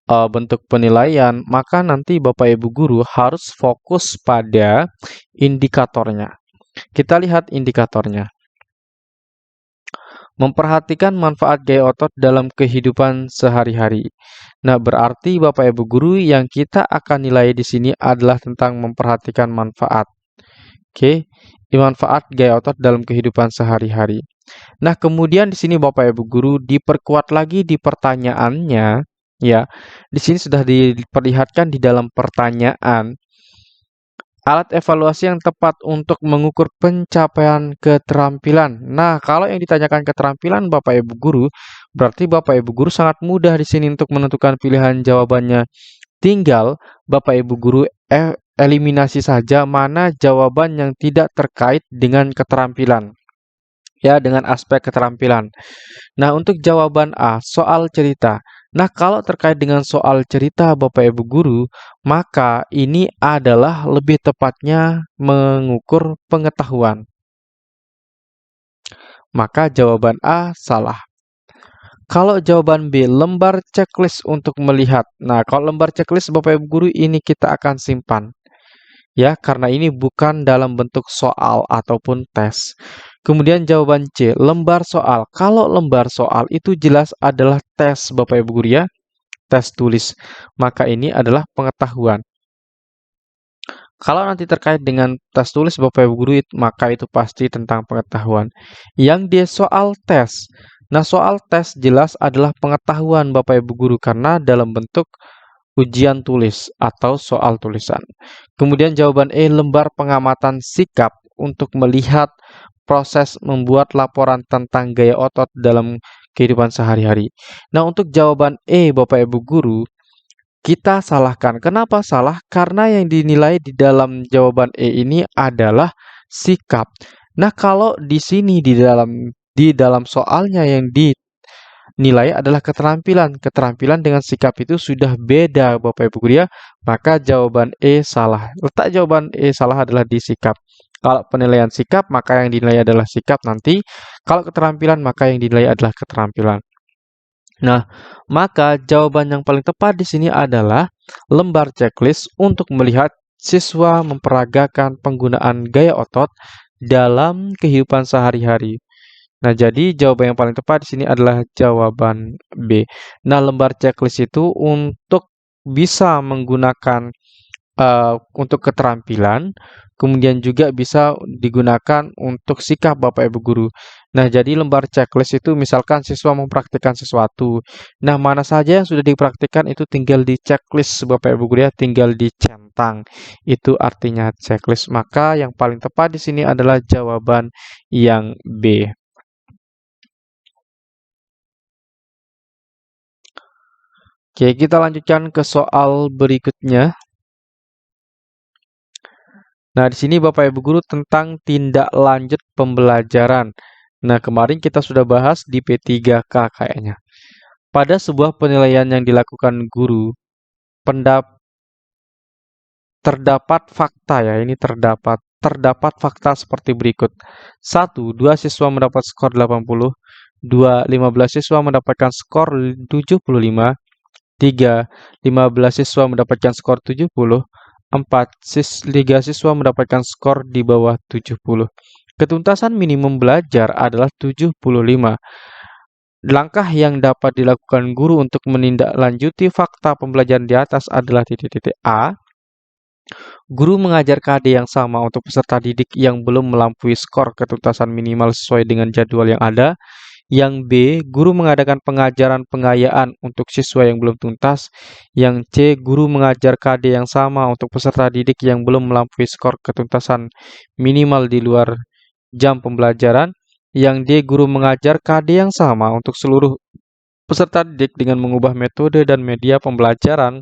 bentuk penilaian, maka nanti Bapak Ibu Guru harus fokus pada indikatornya. Kita lihat indikatornya. Memperhatikan manfaat gaya otot dalam kehidupan sehari-hari. Nah, berarti Bapak Ibu Guru yang kita akan nilai di sini adalah tentang memperhatikan manfaat. Oke, manfaat gaya otot dalam kehidupan sehari-hari. Nah, kemudian di sini Bapak Ibu Guru diperkuat lagi di pertanyaannya, ya. Di sini sudah diperlihatkan di dalam pertanyaan alat evaluasi yang tepat untuk mengukur pencapaian keterampilan. Nah, kalau yang ditanyakan keterampilan Bapak Ibu Guru, berarti Bapak Ibu Guru sangat mudah di sini untuk menentukan pilihan jawabannya. Tinggal Bapak Ibu Guru eliminasi saja mana jawaban yang tidak terkait dengan keterampilan. Ya, dengan aspek keterampilan. Nah, untuk jawaban A, soal cerita. Nah, kalau terkait dengan soal cerita Bapak Ibu Guru, maka ini adalah lebih tepatnya mengukur pengetahuan. Maka jawaban A salah. Kalau jawaban B, lembar checklist untuk melihat. Nah, kalau lembar checklist Bapak Ibu Guru ini kita akan simpan. Ya, karena ini bukan dalam bentuk soal ataupun tes. Kemudian jawaban C, lembar soal. Kalau lembar soal itu jelas adalah tes Bapak Ibu Guru ya, tes tulis. Maka ini adalah pengetahuan. Kalau nanti terkait dengan tes tulis Bapak Ibu Guru, maka itu pasti tentang pengetahuan. Yang D, soal tes. Nah, soal tes jelas adalah pengetahuan Bapak Ibu Guru karena dalam bentuk ujian tulis atau soal tulisan. Kemudian jawaban E, lembar pengamatan sikap untuk melihat proses membuat laporan tentang gaya otot dalam kehidupan sehari-hari. Nah, untuk jawaban E, Bapak Ibu Guru, kita salahkan. Kenapa salah? Karena yang dinilai di dalam jawaban E ini adalah sikap. Nah, kalau di sini di dalam soalnya yang nilai adalah keterampilan. Keterampilan dengan sikap itu sudah beda, Bapak Ibu Guru ya. Maka jawaban E salah. Letak jawaban E salah adalah di sikap. Kalau penilaian sikap, maka yang dinilai adalah sikap nanti. Kalau keterampilan, maka yang dinilai adalah keterampilan. Nah, maka jawaban yang paling tepat di sini adalah lembar checklist untuk melihat siswa memperagakan penggunaan gaya otot dalam kehidupan sehari-hari. Nah, jadi jawaban yang paling tepat di sini adalah jawaban B. Nah, lembar checklist itu untuk bisa menggunakan untuk keterampilan, kemudian juga bisa digunakan untuk sikap Bapak Ibu Guru. Nah, jadi lembar checklist itu misalkan siswa mempraktikkan sesuatu. Nah, mana saja yang sudah dipraktikkan itu tinggal di checklist Bapak Ibu Guru ya, tinggal dicentang. Itu artinya checklist. Maka yang paling tepat di sini adalah jawaban yang B. Oke, kita lanjutkan ke soal berikutnya. Nah, di sini Bapak Ibu Guru tentang tindak lanjut pembelajaran. Nah, kemarin kita sudah bahas di P3K kayaknya. Pada sebuah penilaian yang dilakukan guru, terdapat fakta ya, ini terdapat fakta seperti berikut. 1. 2 siswa mendapat skor 80. 2. 15 siswa mendapatkan skor 75. 3. 15 siswa mendapatkan skor 70. 4. 3 siswa mendapatkan skor di bawah 70. Ketuntasan minimum belajar adalah 75. Langkah yang dapat dilakukan guru untuk menindaklanjuti fakta pembelajaran di atas adalah titik-titik A. Guru mengajar KD yang sama untuk peserta didik yang belum melampaui skor ketuntasan minimal sesuai dengan jadwal yang ada. Yang B, guru mengadakan pengajaran pengayaan untuk siswa yang belum tuntas. Yang C, guru mengajar KD yang sama untuk peserta didik yang belum melampaui skor ketuntasan minimal di luar jam pembelajaran. Yang D, guru mengajar KD yang sama untuk seluruh peserta didik dengan mengubah metode dan media pembelajaran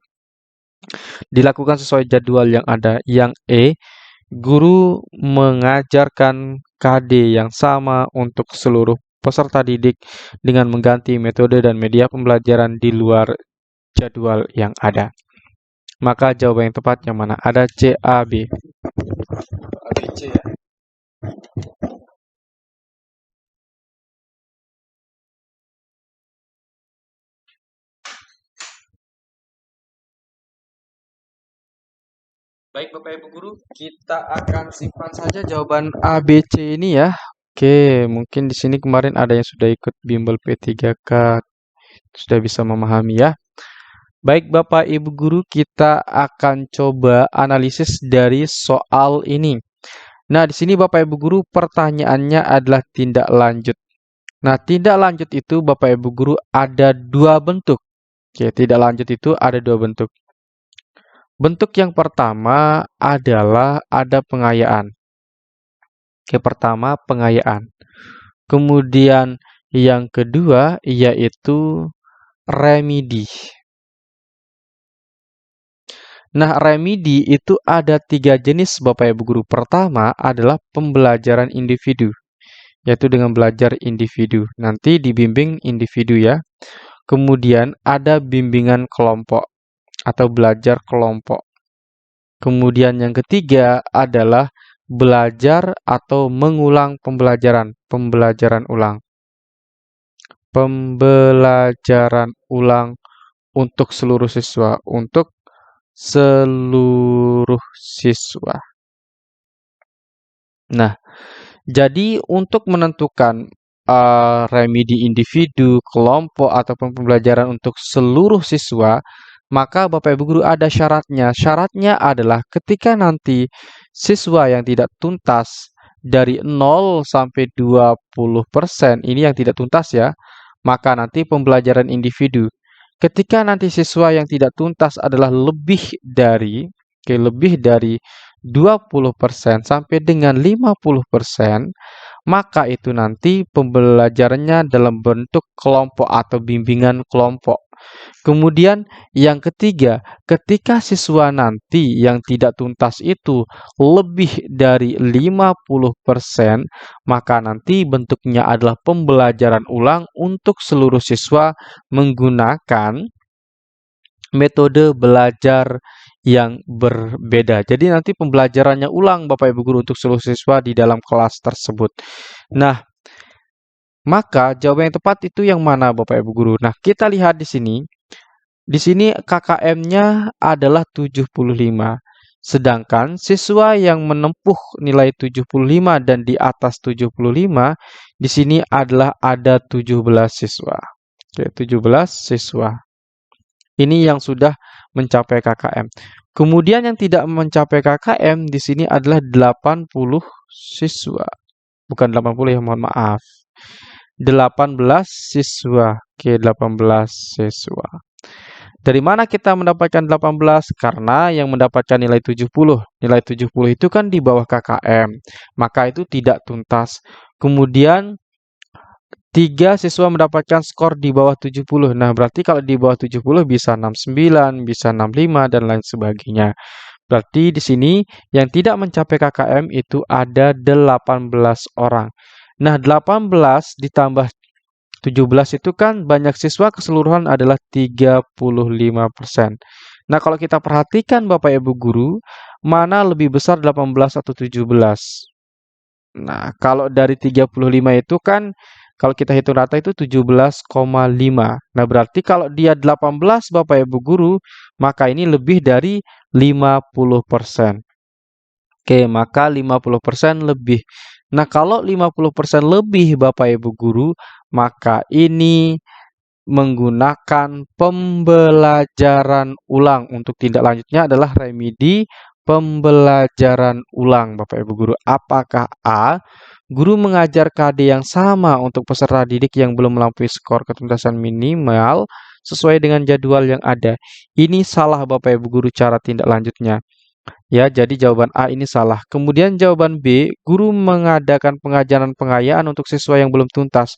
dilakukan sesuai jadwal yang ada. Yang E, guru mengajarkan KD yang sama untuk seluruh peserta didik dengan mengganti metode dan media pembelajaran di luar jadwal yang ada. Maka jawaban yang tepat yang mana? Ada C, A, B. A, B, C ya. Baik Bapak Ibu Guru, kita akan simpan saja jawaban A, B, C ini ya. Oke, mungkin di sini kemarin ada yang sudah ikut bimbel P3K, sudah bisa memahami ya. Baik Bapak Ibu Guru, kita akan coba analisis dari soal ini. Nah, di sini Bapak Ibu Guru pertanyaannya adalah tindak lanjut. Nah, tindak lanjut itu Bapak Ibu Guru ada dua bentuk. Oke, tindak lanjut itu ada dua bentuk. Bentuk yang pertama adalah ada pengayaan. Oke, pertama pengayaan. Kemudian yang kedua yaitu remedi. Nah, remedi itu ada 3 jenis Bapak Ibu Guru. Pertama adalah pembelajaran individu, yaitu dengan belajar individu. Nanti dibimbing individu ya. Kemudian ada bimbingan kelompok atau belajar kelompok. Kemudian yang ketiga adalah belajar atau mengulang pembelajaran, pembelajaran ulang. Pembelajaran ulang untuk seluruh siswa, untuk seluruh siswa. Nah, jadi untuk menentukan remedi individu, kelompok, ataupun pembelajaran untuk seluruh siswa, maka Bapak Ibu Guru ada syaratnya. Syaratnya adalah ketika nanti siswa yang tidak tuntas dari 0 sampai 20% ini yang tidak tuntas ya, maka nanti pembelajaran individu. Ketika nanti siswa yang tidak tuntas adalah lebih dari 20% sampai dengan 50%, maka itu nanti pembelajarannya dalam bentuk kelompok atau bimbingan kelompok. Kemudian yang ketiga, ketika siswa nanti yang tidak tuntas itu lebih dari 50%, maka nanti bentuknya adalah pembelajaran ulang untuk seluruh siswa menggunakan metode belajar yang berbeda. Jadi nanti pembelajarannya ulang Bapak Ibu Guru untuk seluruh siswa di dalam kelas tersebut. Nah, maka jawaban yang tepat itu yang mana Bapak Ibu Guru? Nah, kita lihat di sini. Di sini KKM-nya adalah 75. Sedangkan siswa yang menempuh nilai 75 dan di atas 75, di sini adalah ada 17 siswa. Oke, 17 siswa. Ini yang sudah mencapai KKM. Kemudian yang tidak mencapai KKM di sini adalah 80 siswa. Bukan 80 ya, mohon maaf. 18 siswa. Oke, 18 siswa. Dari mana kita mendapatkan 18? Karena yang mendapatkan nilai 70. Nilai 70 itu kan di bawah KKM. Maka itu tidak tuntas. Kemudian 3 siswa mendapatkan skor di bawah 70. Nah, berarti kalau di bawah 70 bisa 69, bisa 65, dan lain sebagainya. Berarti di sini yang tidak mencapai KKM itu ada 18 orang. Nah, 18 ditambah 17 itu kan banyak siswa keseluruhan adalah 35%. Nah, kalau kita perhatikan Bapak Ibu guru, mana lebih besar 18 atau 17? Nah, kalau dari 35 itu kan kalau kita hitung rata itu 17,5. Nah, berarti kalau dia 18 Bapak Ibu guru, maka ini lebih dari 50%. Oke, maka 50% lebih. Nah, kalau 50% lebih Bapak Ibu guru, maka ini menggunakan pembelajaran ulang. Untuk tindak lanjutnya adalah remedi pembelajaran ulang, Bapak Ibu guru. Apakah A, guru mengajar KD yang sama untuk peserta didik yang belum melampaui skor ketuntasan minimal sesuai dengan jadwal yang ada? Ini salah Bapak Ibu guru cara tindak lanjutnya. Ya, jadi jawaban A ini salah. Kemudian jawaban B, guru mengadakan pengajaran pengayaan untuk siswa yang belum tuntas.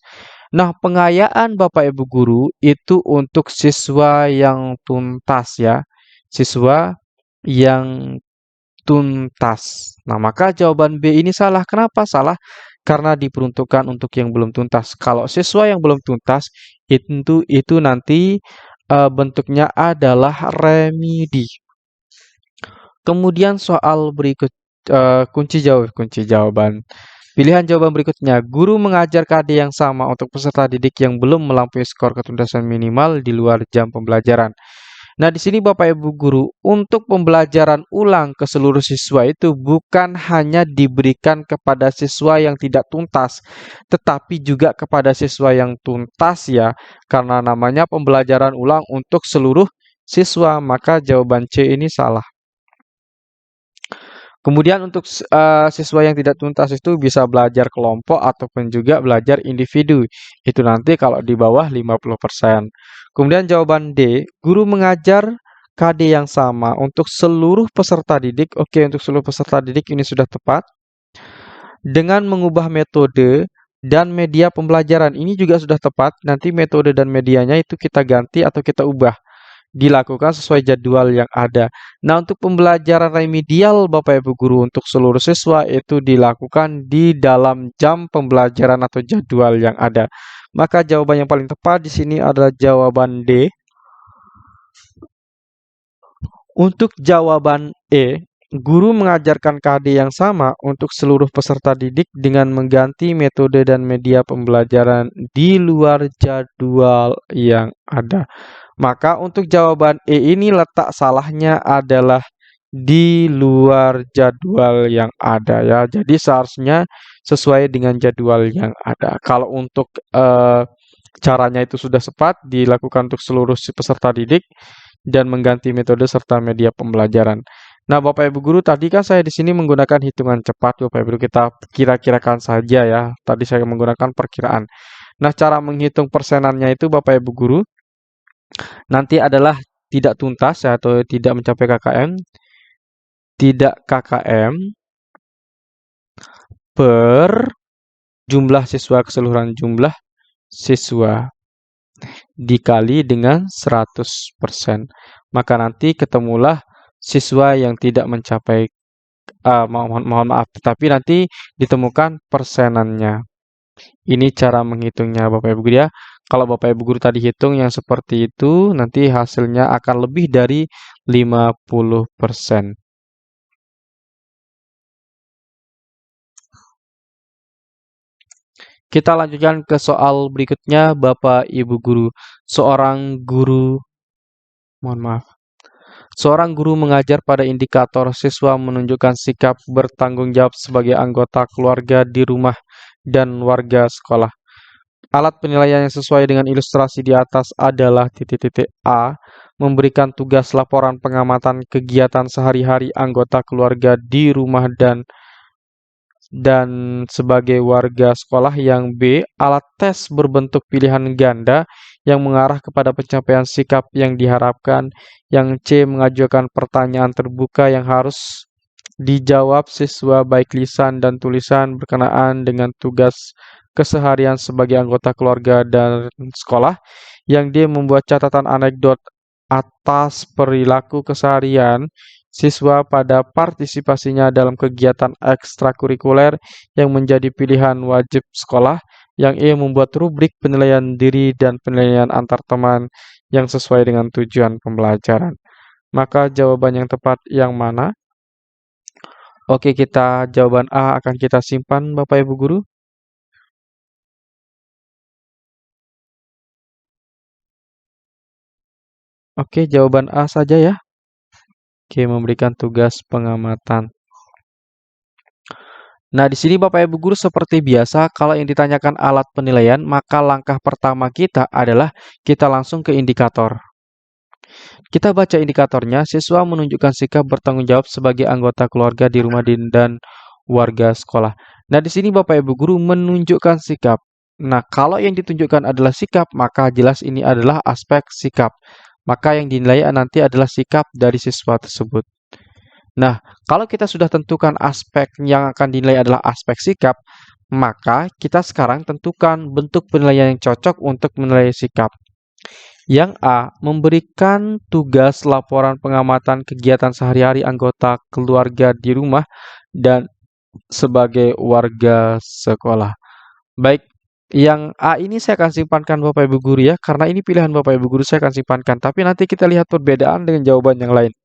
Nah, pengayaan Bapak Ibu guru itu untuk siswa yang tuntas ya. Siswa yang tuntas. Nah, maka jawaban B ini salah. Kenapa salah? Karena diperuntukkan untuk yang belum tuntas. Kalau siswa yang belum tuntas itu nanti bentuknya adalah remedi. Kemudian soal berikut kunci jawaban. Pilihan jawaban berikutnya, guru mengajar KD yang sama untuk peserta didik yang belum melampaui skor ketuntasan minimal di luar jam pembelajaran. Nah, di sini Bapak Ibu guru, untuk pembelajaran ulang ke seluruh siswa itu bukan hanya diberikan kepada siswa yang tidak tuntas, tetapi juga kepada siswa yang tuntas ya, karena namanya pembelajaran ulang untuk seluruh siswa, maka jawaban C ini salah. Kemudian untuk siswa yang tidak tuntas itu bisa belajar kelompok ataupun juga belajar individu. Itu nanti kalau di bawah 50%. Kemudian jawaban D, guru mengajar KD yang sama untuk seluruh peserta didik. Oke, untuk seluruh peserta didik ini sudah tepat. Dengan mengubah metode dan media pembelajaran. Ini juga sudah tepat. Nanti metode dan medianya itu kita ganti atau kita ubah, dilakukan sesuai jadwal yang ada. Nah, untuk pembelajaran remedial Bapak Ibu guru untuk seluruh siswa itu dilakukan di dalam jam pembelajaran atau jadwal yang ada. Maka jawaban yang paling tepat di sini adalah jawaban D. Untuk jawaban E, guru mengajarkan KD yang sama untuk seluruh peserta didik dengan mengganti metode dan media pembelajaran di luar jadwal yang ada. Maka untuk jawaban E ini letak salahnya adalah di luar jadwal yang ada ya. Jadi seharusnya sesuai dengan jadwal yang ada. Kalau untuk caranya itu sudah tepat dilakukan untuk seluruh peserta didik dan mengganti metode serta media pembelajaran. Nah, Bapak Ibu guru, tadi kan saya di sini menggunakan hitungan cepat, Bapak Ibu, kita kira-kirakan saja ya. Tadi saya menggunakan perkiraan. Nah, cara menghitung persenannya itu Bapak Ibu guru nanti adalah tidak tuntas ya, atau tidak mencapai KKM, tidak KKM per jumlah siswa keseluruhan jumlah siswa dikali dengan 100%. Maka nanti ketemulah siswa yang tidak mencapai mohon maaf, tetapi nanti ditemukan persenannya. Ini cara menghitungnya Bapak Ibu guru ya. Kalau Bapak Ibu guru tadi hitung yang seperti itu, nanti hasilnya akan lebih dari 50%. Kita lanjutkan ke soal berikutnya, Bapak Ibu guru. Mohon maaf. Seorang guru mengajar pada indikator siswa menunjukkan sikap bertanggung jawab sebagai anggota keluarga di rumah dan warga sekolah. Alat penilaian yang sesuai dengan ilustrasi di atas adalah titik-titik A, memberikan tugas laporan pengamatan kegiatan sehari-hari anggota keluarga di rumah dan sebagai warga sekolah. Yang B, alat tes berbentuk pilihan ganda yang mengarah kepada pencapaian sikap yang diharapkan. Yang C, mengajukan pertanyaan terbuka yang harus dijawab siswa baik lisan dan tulisan berkenaan dengan tugas keseharian sebagai anggota keluarga dan sekolah. Yang D, membuat catatan anekdot atas perilaku keseharian siswa pada partisipasinya dalam kegiatan ekstrakurikuler yang menjadi pilihan wajib sekolah. Yang E, membuat rubrik penilaian diri dan penilaian antar teman yang sesuai dengan tujuan pembelajaran. Maka jawaban yang tepat yang mana? Oke, jawaban A akan kita simpan Bapak Ibu Guru. Oke, jawaban A saja ya. Oke, memberikan tugas pengamatan. Nah, di sini Bapak Ibu Guru seperti biasa, kalau yang ditanyakan alat penilaian, maka langkah pertama kita adalah kita langsung ke indikator. Kita baca indikatornya, siswa menunjukkan sikap bertanggung jawab sebagai anggota keluarga di rumah dan warga sekolah. Nah, di sini Bapak Ibu Guru menunjukkan sikap. Nah, kalau yang ditunjukkan adalah sikap, maka jelas ini adalah aspek sikap. Maka yang dinilai nanti adalah sikap dari siswa tersebut. Nah, kalau kita sudah tentukan aspek yang akan dinilai adalah aspek sikap, maka kita sekarang tentukan bentuk penilaian yang cocok untuk menilai sikap. Yang A, memberikan tugas laporan pengamatan kegiatan sehari-hari anggota keluarga di rumah dan sebagai warga sekolah. Baik, yang A ini saya akan simpankan Bapak Ibu Guru ya, karena ini pilihan Bapak Ibu Guru saya akan simpankan. Tapi nanti kita lihat perbedaan dengan jawaban yang lain.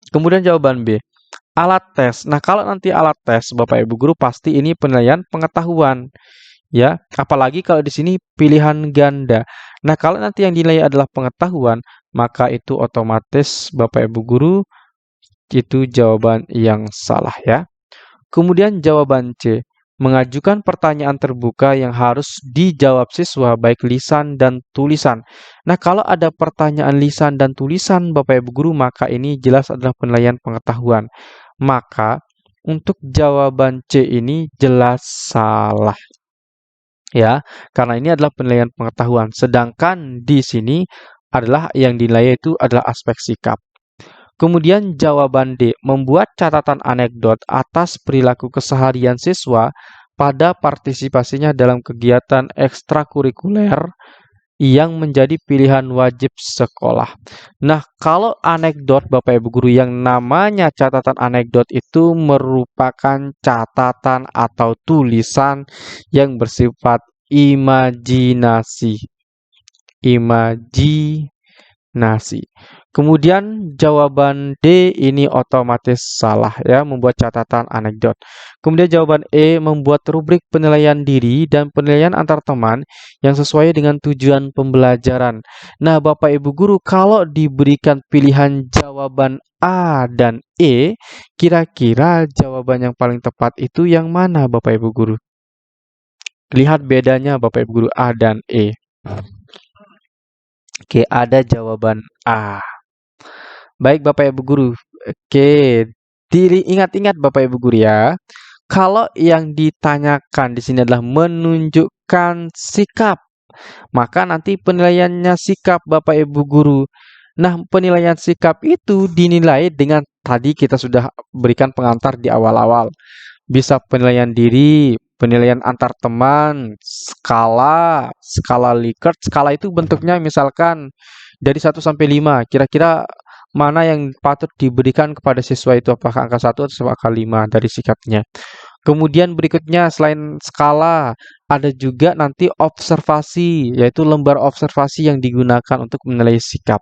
Kemudian jawaban B, alat tes. Nah, kalau nanti alat tes, Bapak Ibu Guru pasti ini penilaian pengetahuan. Ya, apalagi kalau di sini pilihan ganda. Nah, kalau nanti yang dinilai adalah pengetahuan, maka itu otomatis Bapak Ibu Guru itu jawaban yang salah ya. Kemudian jawaban C, mengajukan pertanyaan terbuka yang harus dijawab siswa baik lisan dan tulisan. Nah, kalau ada pertanyaan lisan dan tulisan Bapak Ibu Guru, maka ini jelas adalah penilaian pengetahuan. Maka untuk jawaban C ini jelas salah. Ya, karena ini adalah penilaian pengetahuan. Sedangkan di sini adalah yang dinilai itu adalah aspek sikap. Kemudian jawaban D, membuat catatan anekdot atas perilaku keseharian siswa pada partisipasinya dalam kegiatan ekstrakurikuler yang menjadi pilihan wajib sekolah. Nah, kalau anekdot Bapak Ibu Guru, yang namanya catatan anekdot itu merupakan catatan atau tulisan yang bersifat imajinasi. Imajinasi. Kemudian jawaban D ini otomatis salah ya, membuat catatan anekdot. Kemudian jawaban E, membuat rubrik penilaian diri dan penilaian antar teman yang sesuai dengan tujuan pembelajaran. Nah, Bapak Ibu Guru, kalau diberikan pilihan jawaban A dan E, kira-kira jawaban yang paling tepat itu yang mana Bapak Ibu Guru? Lihat bedanya Bapak Ibu Guru, A dan E. Oke, ada jawaban A. Baik Bapak Ibu Guru. Oke, ingat-ingat Bapak Ibu Guru ya. Kalau yang ditanyakan di sini adalah menunjukkan sikap, maka nanti penilaiannya sikap Bapak Ibu Guru. Nah, penilaian sikap itu dinilai dengan tadi kita sudah berikan pengantar di awal-awal. Bisa penilaian diri, penilaian antar teman, skala Likert. Skala itu bentuknya misalkan dari 1 sampai 5. Kira-kira mana yang patut diberikan kepada siswa itu, apakah angka 1 atau angka 5 dari sikapnya. Kemudian berikutnya selain skala, ada juga nanti observasi, yaitu lembar observasi yang digunakan untuk menilai sikap.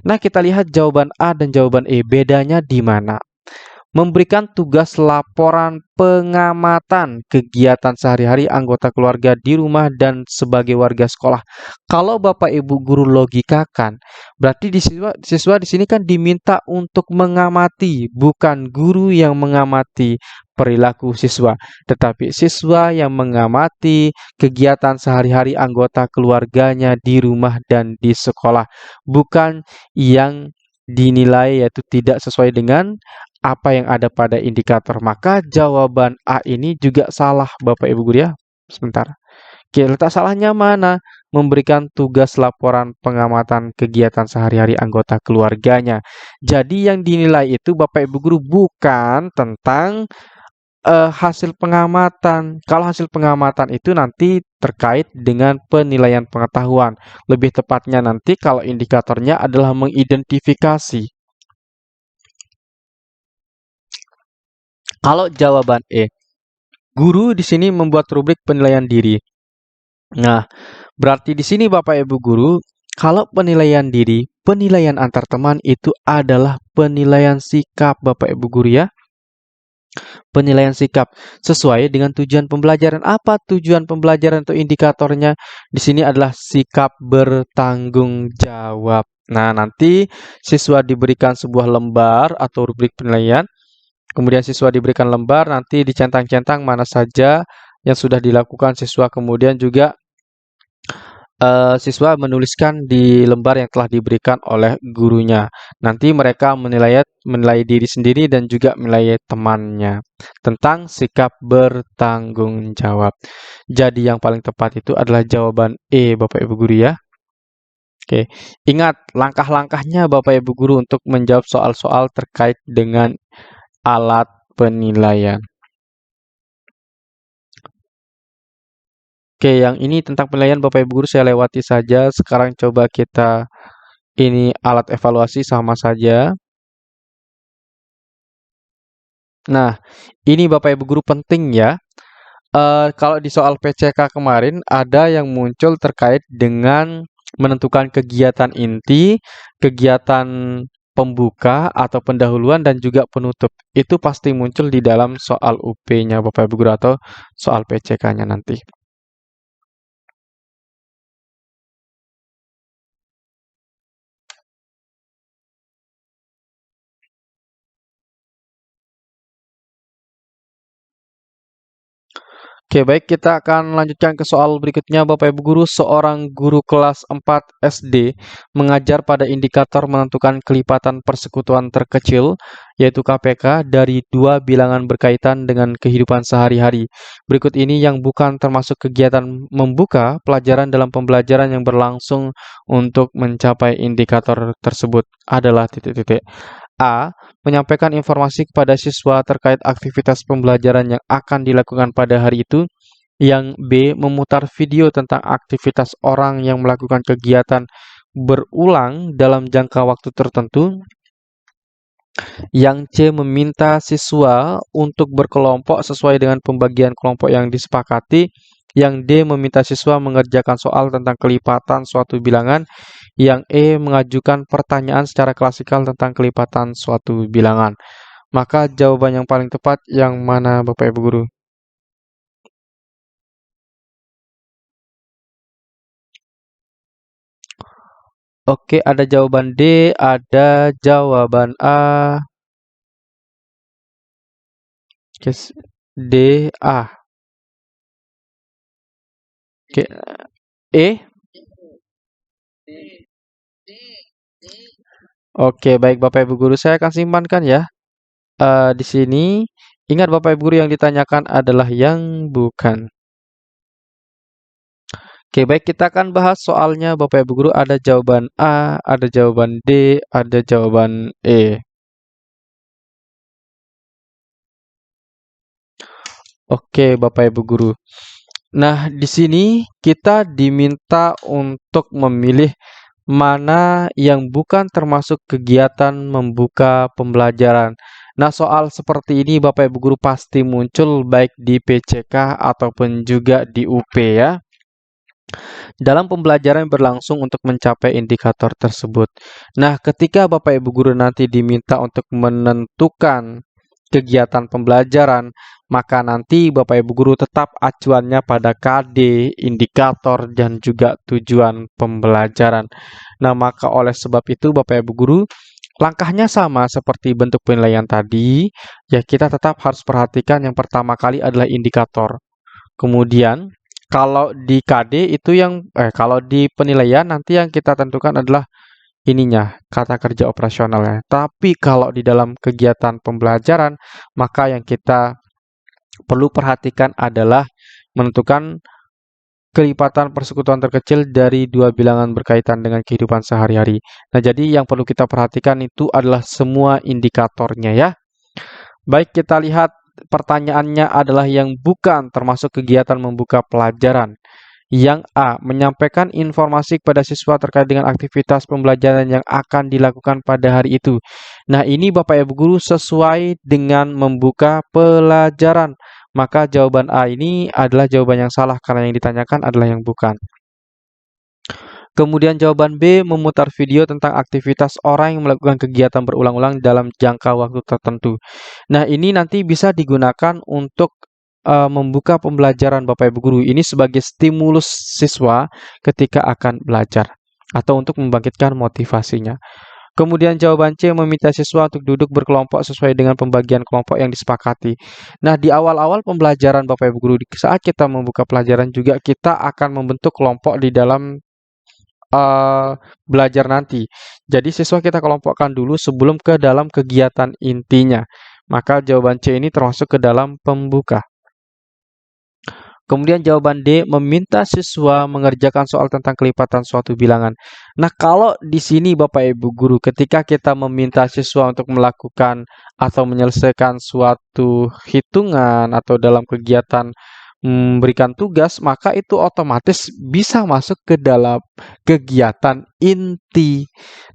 Nah, kita lihat jawaban A dan jawaban E, bedanya di mana? Memberikan tugas laporan pengamatan kegiatan sehari-hari anggota keluarga di rumah dan sebagai warga sekolah. Kalau Bapak Ibu Guru logikakan, berarti siswa di sini kan diminta untuk mengamati, bukan guru yang mengamati perilaku siswa, tetapi siswa yang mengamati kegiatan sehari-hari anggota keluarganya di rumah dan di sekolah, bukan yang dinilai yaitu tidak sesuai dengan apa yang ada pada indikator. Maka jawaban A ini juga salah Bapak Ibu Guru ya. Sebentar. Oke, letak salahnya mana? Memberikan tugas laporan pengamatan kegiatan sehari-hari anggota keluarganya. Jadi yang dinilai itu Bapak Ibu Guru bukan tentang hasil pengamatan. Kalau hasil pengamatan itu nanti terkait dengan penilaian pengetahuan. Lebih tepatnya nanti kalau indikatornya adalah mengidentifikasi. Kalau jawaban E, guru di sini membuat rubrik penilaian diri. Nah, berarti di sini Bapak Ibu Guru, kalau penilaian diri penilaian antar teman itu adalah penilaian sikap Bapak Ibu guru ya. Penilaian sikap sesuai dengan tujuan pembelajaran. Apa tujuan pembelajaran atau indikatornya? Di sini adalah sikap bertanggung jawab. Nah, nanti siswa diberikan sebuah lembar atau rubrik penilaian. Kemudian siswa diberikan lembar, nanti dicentang-centang mana saja yang sudah dilakukan siswa. Kemudian juga siswa menuliskan di lembar yang telah diberikan oleh gurunya. Nanti mereka menilai diri sendiri dan juga menilai temannya tentang sikap bertanggung jawab. Jadi yang paling tepat itu adalah jawaban E, Bapak Ibu guru ya. Oke, ingat langkah-langkahnya Bapak Ibu guru untuk menjawab soal-soal terkait dengan alat penilaian. Oke, yang ini tentang penilaian Bapak Ibu guru saya lewati saja. Sekarang coba kita ini alat evaluasi sama saja. Nah, ini Bapak Ibu guru penting ya. Kalau di soal PCK kemarin ada yang muncul terkait dengan menentukan kegiatan inti, kegiatan pembuka atau pendahuluan dan juga penutup. Itu pasti muncul di dalam soal UP-nya Bapak Ibu guru atau soal PCK-nya nanti. Oke, baik kita akan lanjutkan ke soal berikutnya Bapak Ibu guru. Seorang guru kelas 4 SD mengajar pada indikator menentukan kelipatan persekutuan terkecil, yaitu KPK, dari dua bilangan berkaitan dengan kehidupan sehari-hari. Berikut ini yang bukan termasuk kegiatan membuka pelajaran dalam pembelajaran yang berlangsung untuk mencapai indikator tersebut adalah titik-titik. A. Menyampaikan informasi kepada siswa terkait aktivitas pembelajaran yang akan dilakukan pada hari itu. Yang B. Memutar video tentang aktivitas orang yang melakukan kegiatan berulang dalam jangka waktu tertentu. Yang C. Meminta siswa untuk berkelompok sesuai dengan pembagian kelompok yang disepakati. Yang D. Meminta siswa mengerjakan soal tentang kelipatan suatu bilangan. Yang E. Mengajukan pertanyaan secara klasikal tentang kelipatan suatu bilangan. Maka jawaban yang paling tepat yang mana Bapak Ibu guru? Oke, ada jawaban D, ada jawaban A. Yes, D, A. Oke, E. Oke, baik Bapak Ibu guru, saya akan simpankan ya. Di sini ingat Bapak Ibu guru yang ditanyakan adalah yang bukan. Oke, baik kita akan bahas soalnya Bapak Ibu guru. Ada jawaban A, ada jawaban D, ada jawaban E. Oke, Bapak Ibu guru. Nah, di sini kita diminta untuk memilih mana yang bukan termasuk kegiatan membuka pembelajaran. Nah, soal seperti ini Bapak Ibu guru pasti muncul baik di PCK ataupun juga di UP ya. Dalam pembelajaran berlangsung untuk mencapai indikator tersebut. Nah, ketika Bapak Ibu guru nanti diminta untuk menentukan kegiatan pembelajaran, maka nanti Bapak Ibu guru tetap acuannya pada KD, indikator, dan juga tujuan pembelajaran. Nah, maka oleh sebab itu Bapak Ibu guru, langkahnya sama seperti bentuk penilaian tadi, ya kita tetap harus perhatikan yang pertama kali adalah indikator. Kemudian, kalau di KD itu kalau di penilaian nanti yang kita tentukan adalah ininya, kata kerja operasionalnya. Tapi kalau di dalam kegiatan pembelajaran, maka yang kita perlu perhatikan adalah menentukan kelipatan persekutuan terkecil dari dua bilangan berkaitan dengan kehidupan sehari-hari. Nah, jadi yang perlu kita perhatikan itu adalah semua indikatornya ya. Baik, kita lihat pertanyaannya adalah yang bukan termasuk kegiatan membuka pelajaran. Yang A. Menyampaikan informasi kepada siswa terkait dengan aktivitas pembelajaran yang akan dilakukan pada hari itu. Nah, ini Bapak Ibu Guru sesuai dengan membuka pelajaran. Maka jawaban A ini adalah jawaban yang salah karena yang ditanyakan adalah yang bukan. Kemudian jawaban B, memutar video tentang aktivitas orang yang melakukan kegiatan berulang-ulang dalam jangka waktu tertentu. Nah, ini nanti bisa digunakan untuk membuka pembelajaran Bapak Ibu guru. Ini sebagai stimulus siswa ketika akan belajar atau untuk membangkitkan motivasinya. Kemudian jawaban C, meminta siswa untuk duduk berkelompok sesuai dengan pembagian kelompok yang disepakati. Nah, di awal-awal pembelajaran Bapak Ibu guru, saat kita membuka pelajaran juga kita akan membentuk kelompok di dalam eee, belajar nanti. Jadi siswa kita kelompokkan dulu sebelum ke dalam kegiatan intinya. Maka jawaban C ini termasuk ke dalam pembuka. Kemudian jawaban D, meminta siswa mengerjakan soal tentang kelipatan suatu bilangan. Nah, kalau di sini Bapak Ibu guru, ketika kita meminta siswa untuk melakukan atau menyelesaikan suatu hitungan atau dalam kegiatan memberikan tugas, maka itu otomatis bisa masuk ke dalam kegiatan inti.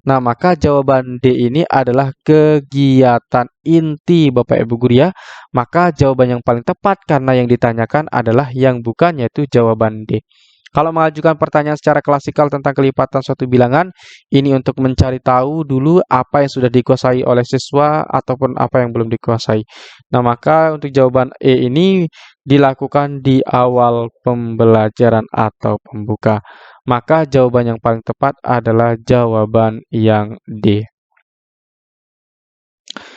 Nah, maka jawaban D ini adalah kegiatan inti Bapak Ibu guru ya. Maka jawaban yang paling tepat karena yang ditanyakan adalah yang bukan, yaitu jawaban D. Kalau mengajukan pertanyaan secara klasikal tentang kelipatan suatu bilangan, ini untuk mencari tahu dulu apa yang sudah dikuasai oleh siswa ataupun apa yang belum dikuasai. Nah, maka untuk jawaban E ini dilakukan di awal pembelajaran atau pembuka. Maka jawaban yang paling tepat adalah jawaban yang D.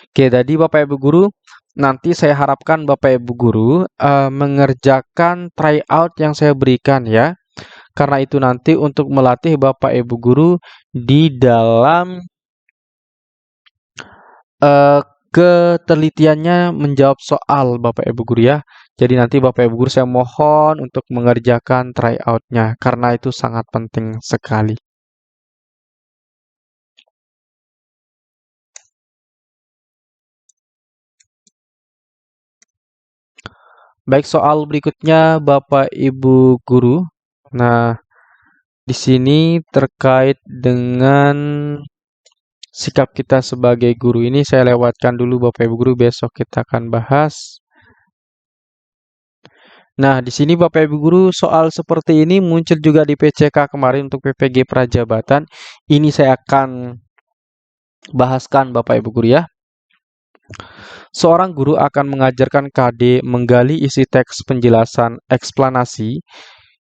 Oke, tadi Bapak Ibu guru, nanti saya harapkan Bapak Ibu guru mengerjakan tryout yang saya berikan ya. Karena itu nanti untuk melatih Bapak Ibu guru di dalam ketelitiannya menjawab soal Bapak Ibu guru ya. Jadi nanti Bapak Ibu guru saya mohon untuk mengerjakan tryout-nya karena itu sangat penting sekali. Baik, soal berikutnya Bapak Ibu guru. Nah, di sini terkait dengan sikap kita sebagai guru ini saya lewatkan dulu Bapak Ibu guru, besok kita akan bahas. Nah, di sini Bapak Ibu guru soal seperti ini muncul juga di PCK kemarin untuk PPG Prajabatan. Ini saya akan bahaskan Bapak Ibu guru ya. Seorang guru akan mengajarkan KD menggali isi teks penjelasan eksplanasi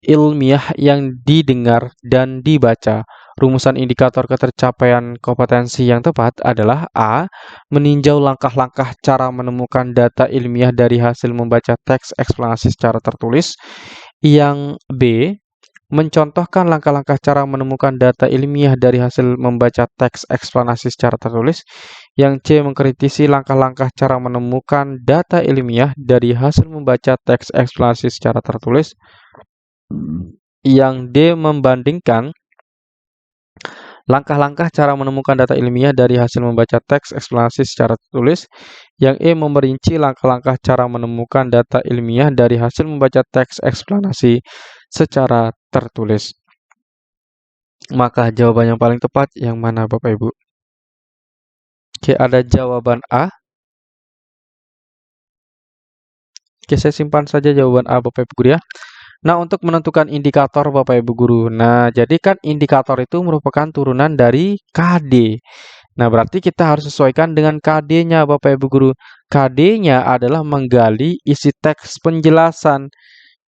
ilmiah yang didengar dan dibaca. Rumusan indikator ketercapaian kompetensi yang tepat adalah A. Meninjau langkah-langkah cara menemukan data ilmiah dari hasil membaca teks eksplanasi secara tertulis. Yang B. Mencontohkan langkah-langkah cara menemukan data ilmiah dari hasil membaca teks eksplanasi secara tertulis. Yang C. Mengkritisi langkah-langkah cara menemukan data ilmiah dari hasil membaca teks eksplanasi secara tertulis. Yang D. Membandingkan langkah-langkah cara menemukan data ilmiah dari hasil membaca teks eksplanasi secara tertulis. Yang E. Memerinci langkah-langkah cara menemukan data ilmiah dari hasil membaca teks eksplanasi secara tertulis. Maka jawaban yang paling tepat yang mana Bapak Ibu? Oke, ada jawaban A. Oke, saya simpan saja jawaban A Bapak Ibu guru ya. Nah, untuk menentukan indikator Bapak Ibu guru. Nah, jadi kan indikator itu merupakan turunan dari KD. Nah, berarti kita harus sesuaikan dengan KD-nya Bapak Ibu guru. KD-nya adalah menggali isi teks penjelasan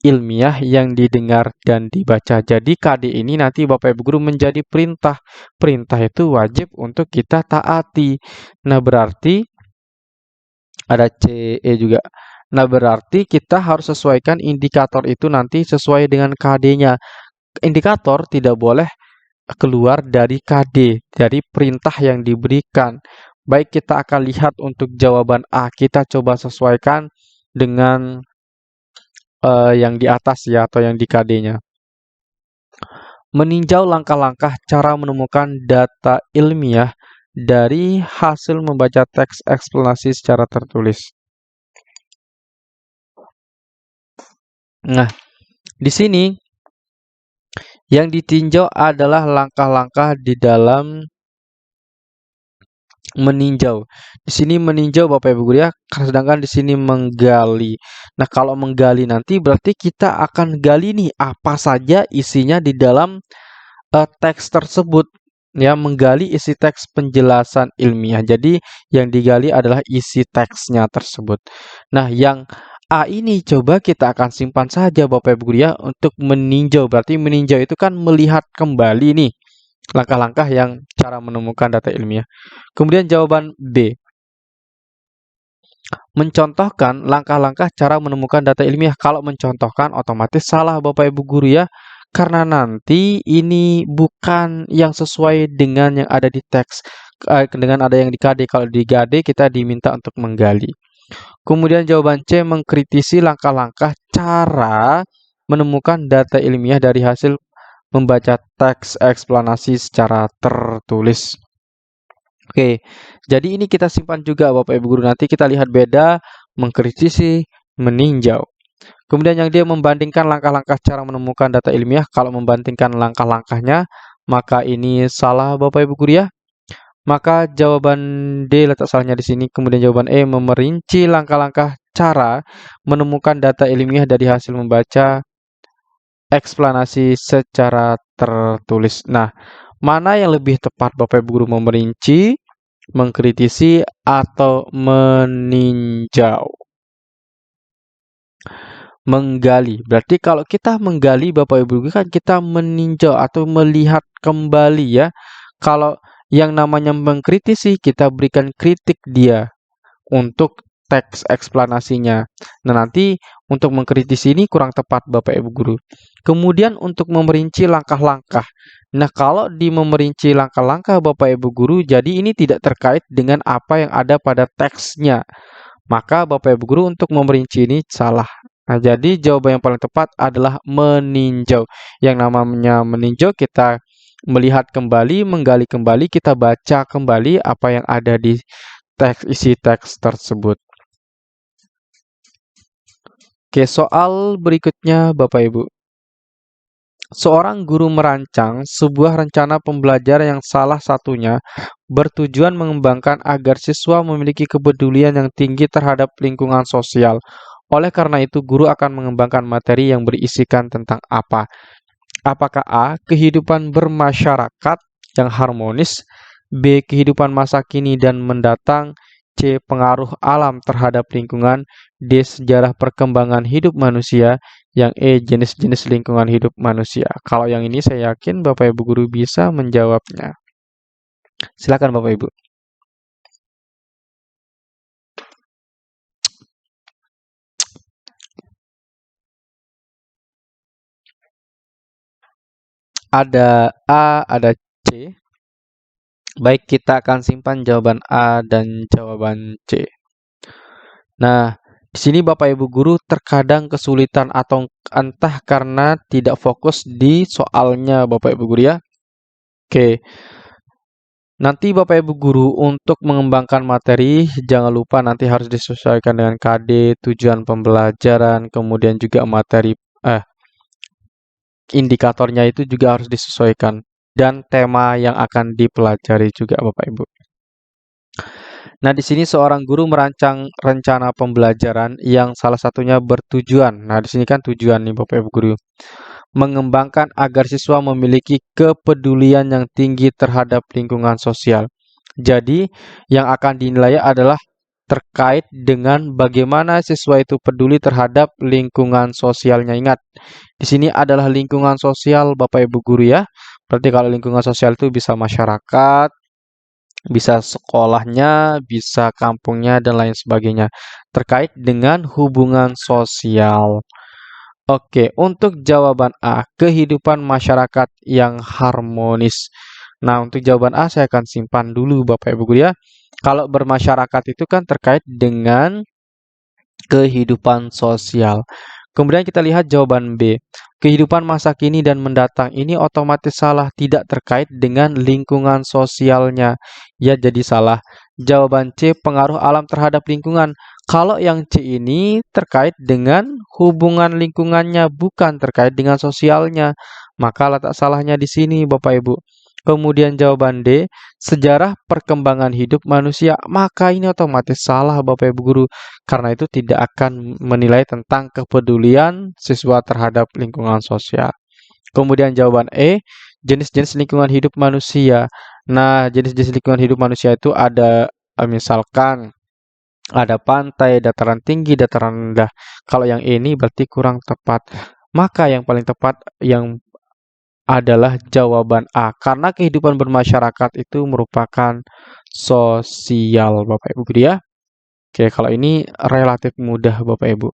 ilmiah yang didengar dan dibaca. Jadi KD ini nanti Bapak Ibu guru menjadi perintah. Perintah itu wajib untuk kita taati. Nah, berarti ada CE juga. Nah, berarti kita harus sesuaikan indikator itu nanti sesuai dengan KD-nya. Indikator tidak boleh keluar dari KD, dari perintah yang diberikan. Baik, kita akan lihat untuk jawaban A. Kita coba sesuaikan dengan yang di atas ya, atau yang di KD-nya. Meninjau langkah-langkah cara menemukan data ilmiah dari hasil membaca teks eksplanasi secara tertulis. Nah, di sini yang ditinjau adalah langkah-langkah di dalam meninjau. Di sini meninjau Bapak Ibu guru ya, sedangkan di sini menggali. Nah, kalau menggali nanti berarti kita akan gali nih apa saja isinya di dalam teks tersebut, ya, menggali isi teks penjelasan ilmiah. Jadi yang digali adalah isi teksnya tersebut. Nah, yang A ini coba kita akan simpan saja Bapak Ibu guru ya untuk meninjau. Berarti meninjau itu kan melihat kembali nih langkah-langkah yang cara menemukan data ilmiah. Kemudian jawaban B, mencontohkan langkah-langkah cara menemukan data ilmiah. Kalau mencontohkan otomatis salah Bapak Ibu guru ya. Karena nanti ini bukan yang sesuai dengan yang ada di teks. Dengan ada yang di KD. Kalau di KD kita diminta untuk menggali. Kemudian jawaban C, mengkritisi langkah-langkah cara menemukan data ilmiah dari hasil membaca teks eksplanasi secara tertulis. Oke, jadi ini kita simpan juga Bapak Ibu guru. Nanti kita lihat beda, mengkritisi, meninjau. Kemudian yang dia membandingkan langkah-langkah cara menemukan data ilmiah. Kalau membandingkan langkah-langkahnya, maka ini salah Bapak Ibu guru ya. Maka jawaban D letak salahnya di sini. Kemudian jawaban E, memerinci langkah-langkah cara menemukan data ilmiah dari hasil membaca eksplanasi secara tertulis. Nah, mana yang lebih tepat Bapak Ibu guru, memerinci, mengkritisi, atau meninjau? Menggali. Berarti kalau kita menggali Bapak Ibu guru kan kita meninjau atau melihat kembali ya. Kalau yang namanya mengkritisi kita berikan kritik dia untuk teks eksplanasinya. Nah, nanti untuk mengkritisi ini kurang tepat Bapak Ibu guru. Kemudian untuk memerinci langkah-langkah. Nah, kalau di memerinci langkah-langkah Bapak Ibu guru, jadi ini tidak terkait dengan apa yang ada pada teksnya. Maka Bapak Ibu guru untuk memerinci ini salah. Nah, jadi jawaban yang paling tepat adalah meninjau. Yang namanya meninjau kita melihat kembali, menggali kembali, kita baca kembali apa yang ada di teks, isi teks tersebut. Oke, soal berikutnya Bapak Ibu. Seorang guru merancang sebuah rencana pembelajaran yang salah satunya bertujuan mengembangkan agar siswa memiliki kepedulian yang tinggi terhadap lingkungan sosial. Oleh karena itu, guru akan mengembangkan materi yang berisikan tentang apa? Apakah A, kehidupan bermasyarakat yang harmonis, B, kehidupan masa kini dan mendatang, C, pengaruh alam terhadap lingkungan, D, sejarah perkembangan hidup manusia, yang E, jenis-jenis lingkungan hidup manusia. Kalau yang ini saya yakin Bapak Ibu guru bisa menjawabnya. Silakan Bapak Ibu. Ada A, ada C. Baik, kita akan simpan jawaban A dan jawaban C. Nah, di sini Bapak Ibu guru terkadang kesulitan atau entah karena tidak fokus di soalnya Bapak Ibu guru ya. Oke. Nanti Bapak Ibu guru untuk mengembangkan materi jangan lupa nanti harus disesuaikan dengan KD, tujuan pembelajaran, kemudian juga materi indikatornya itu juga harus disesuaikan dan tema yang akan dipelajari juga Bapak Ibu. Nah, di sini seorang guru merancang rencana pembelajaran yang salah satunya bertujuan. Nah, di sini kan tujuan nih Bapak Ibu guru. Mengembangkan agar siswa memiliki kepedulian yang tinggi terhadap lingkungan sosial. Jadi, yang akan dinilai adalah terkait dengan bagaimana siswa itu peduli terhadap lingkungan sosialnya. Ingat, di sini adalah lingkungan sosial Bapak Ibu guru ya. Berarti kalau lingkungan sosial itu bisa masyarakat, bisa sekolahnya, bisa kampungnya, dan lain sebagainya. Terkait dengan hubungan sosial. Oke, untuk jawaban A, kehidupan masyarakat yang harmonis. Nah, untuk jawaban A saya akan simpan dulu Bapak Ibu guru ya. Kalau bermasyarakat itu kan terkait dengan kehidupan sosial. Kemudian kita lihat jawaban B. Kehidupan masa kini dan mendatang ini otomatis salah, tidak terkait dengan lingkungan sosialnya. Ya, jadi salah. Jawaban C, pengaruh alam terhadap lingkungan. Kalau yang C ini terkait dengan hubungan lingkungannya, bukan terkait dengan sosialnya. Maka letak salahnya di sini, Bapak Ibu. Kemudian jawaban D, sejarah perkembangan hidup manusia. Maka ini otomatis salah, Bapak Ibu guru. Karena itu tidak akan menilai tentang kepedulian siswa terhadap lingkungan sosial. Kemudian jawaban E, jenis-jenis lingkungan hidup manusia. Nah, jenis-jenis lingkungan hidup manusia itu ada misalkan ada pantai, dataran tinggi, dataran rendah. Kalau yang ini berarti kurang tepat. Maka yang paling tepat yang adalah jawaban A. Karena kehidupan bermasyarakat itu merupakan sosial, Bapak Ibu guru ya. Oke, kalau ini relatif mudah, Bapak Ibu.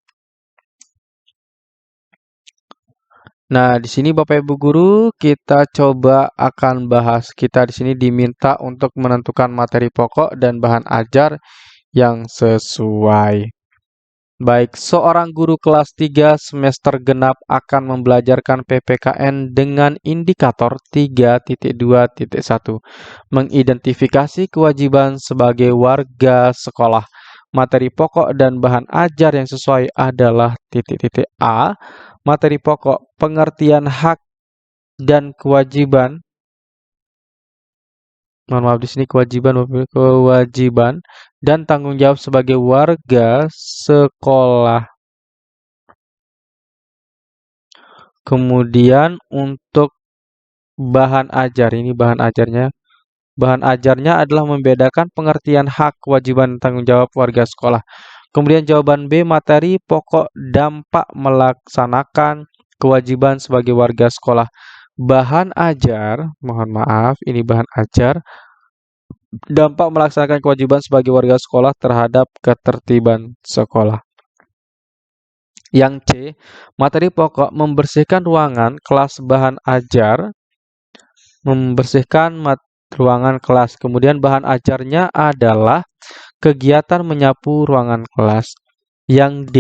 Nah, di sini Bapak Ibu guru kita coba akan bahas. Kita di sini diminta untuk menentukan materi pokok dan bahan ajar yang sesuai. Baik, seorang guru kelas 3 semester genap akan membelajarkan PPKN dengan indikator 3.2.1. Mengidentifikasi kewajiban sebagai warga sekolah. Materi pokok dan bahan ajar yang sesuai adalah titik-titik A. Materi pokok, pengertian hak dan kewajiban. Mohon maaf di sini kewajiban dan tanggung jawab sebagai warga sekolah. Kemudian untuk bahan ajar, ini bahan ajarnya. Bahan ajarnya adalah membedakan pengertian hak, kewajiban, dan tanggung jawab warga sekolah. Kemudian jawaban B, materi pokok dampak melaksanakan kewajiban sebagai warga sekolah. Bahan ajar, mohon maaf, ini bahan ajar. Dampak melaksanakan kewajiban sebagai warga sekolah terhadap ketertiban sekolah. Yang C, materi pokok membersihkan ruangan kelas. Bahan ajar membersihkan ruangan kelas. Kemudian bahan ajarnya adalah kegiatan menyapu ruangan kelas. Yang D,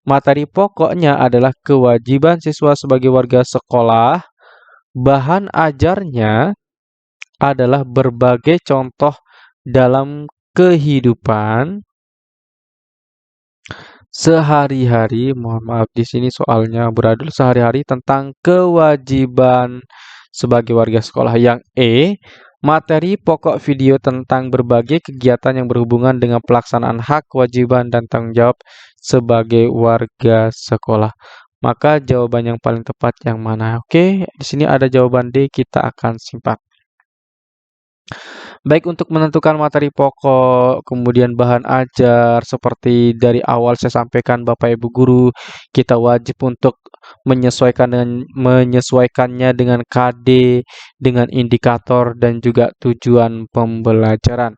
materi pokoknya adalah kewajiban siswa sebagai warga sekolah. Bahan ajarnya adalah berbagai contoh dalam kehidupan sehari-hari. Mohon maaf di sini soalnya beradul sehari-hari tentang kewajiban sebagai warga sekolah. Yang E, materi pokok video tentang berbagai kegiatan yang berhubungan dengan pelaksanaan hak, kewajiban, dan tanggung jawab sebagai warga sekolah. Maka jawaban yang paling tepat yang mana? Oke, di sini ada jawaban D, kita akan simpan. Baik, untuk menentukan materi pokok, kemudian bahan ajar, seperti dari awal saya sampaikan Bapak Ibu guru, kita wajib untuk menyesuaikannya dengan KD, dengan indikator dan juga tujuan pembelajaran.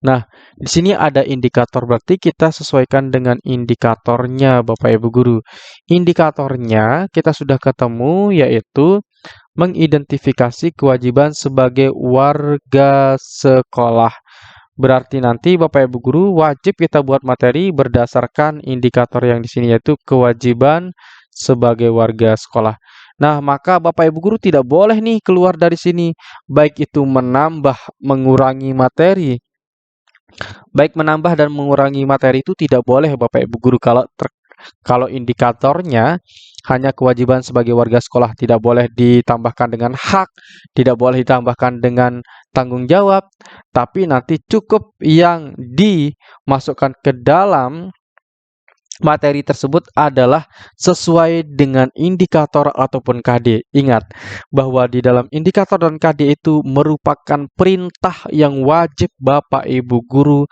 Nah, di sini ada indikator, berarti kita sesuaikan dengan indikatornya Bapak Ibu guru. Indikatornya kita sudah ketemu, yaitu mengidentifikasi kewajiban sebagai warga sekolah. Berarti nanti Bapak Ibu guru wajib kita buat materi berdasarkan indikator yang di sini, yaitu kewajiban sebagai warga sekolah. Nah, maka Bapak Ibu guru tidak boleh nih keluar dari sini, baik itu menambah, mengurangi materi. Baik menambah dan mengurangi materi itu tidak boleh Bapak Ibu guru kalau indikatornya hanya kewajiban sebagai warga sekolah, tidak boleh ditambahkan dengan hak, tidak boleh ditambahkan dengan tanggung jawab, tapi nanti cukup yang dimasukkan ke dalam materi tersebut adalah sesuai dengan indikator ataupun KD. Ingat bahwa di dalam indikator dan KD itu merupakan perintah yang wajib Bapak Ibu guru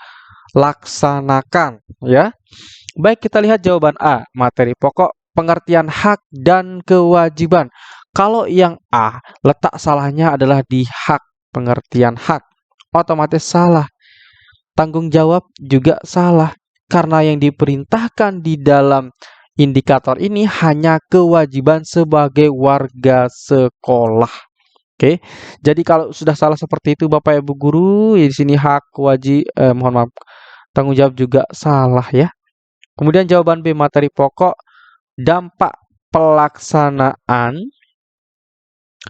laksanakan, ya. Baik, kita lihat jawaban A, materi pokok, pengertian hak dan kewajiban. Kalau yang A, letak salahnya adalah di hak, pengertian hak. Otomatis salah. Tanggung jawab juga salah. Karena yang diperintahkan di dalam indikator ini hanya kewajiban sebagai warga sekolah. Oke, jadi kalau sudah salah seperti itu Bapak Ibu guru, ya di sini hak, mohon maaf, tanggung jawab juga salah ya. Kemudian jawaban B, materi pokok, dampak pelaksanaan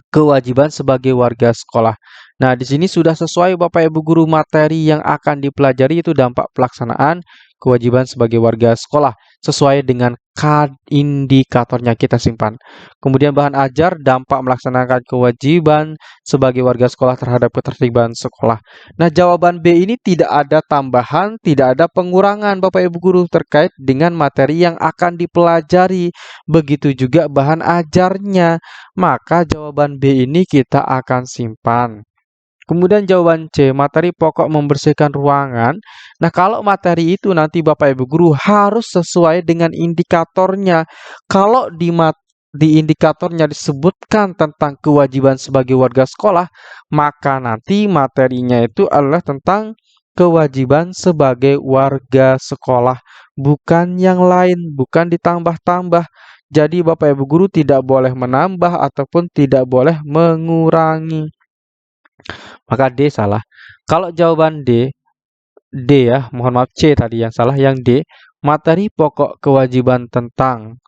kewajiban sebagai warga sekolah. Nah, di sini sudah sesuai Bapak Ibu guru, materi yang akan dipelajari itu dampak pelaksanaan kewajiban sebagai warga sekolah. sesuai dengan indikatornya kita simpan. Kemudian bahan ajar, dampak melaksanakan kewajiban sebagai warga sekolah terhadap ketertiban sekolah. Nah, jawaban B ini tidak ada tambahan, tidak ada pengurangan Bapak Ibu guru terkait dengan materi yang akan dipelajari. Begitu juga bahan ajarnya. Maka jawaban B ini kita akan simpan. Kemudian jawaban C, materi pokok membersihkan ruangan. Nah, kalau materi itu nanti Bapak Ibu guru harus sesuai dengan indikatornya. Kalau di indikatornya disebutkan tentang kewajiban sebagai warga sekolah, maka nanti materinya itu adalah tentang kewajiban sebagai warga sekolah, bukan yang lain, bukan ditambah-tambah. Jadi Bapak Ibu guru tidak boleh menambah ataupun tidak boleh mengurangi. Maka D salah. Kalau jawaban D ya, mohon maaf C tadi yang salah, yang D, materi pokok kewajiban tentang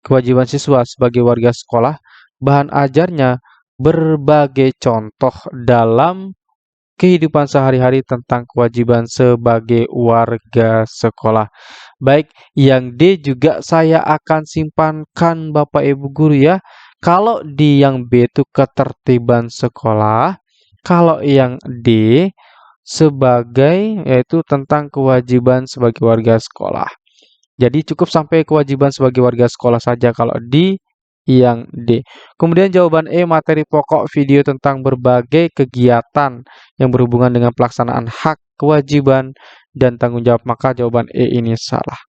kewajiban siswa sebagai warga sekolah, bahan ajarnya berbagai contoh dalam kehidupan sehari-hari tentang kewajiban sebagai warga sekolah. Baik, yang D juga saya akan simpankan Bapak Ibu guru ya. Kalau di yang B itu ketertiban sekolah, kalau yang D sebagai yaitu tentang kewajiban sebagai warga sekolah. Jadi cukup sampai kewajiban sebagai warga sekolah saja kalau di yang D. Kemudian jawaban E, materi pokok video tentang berbagai kegiatan yang berhubungan dengan pelaksanaan hak, kewajiban, dan tanggung jawab. Maka jawaban E ini salah.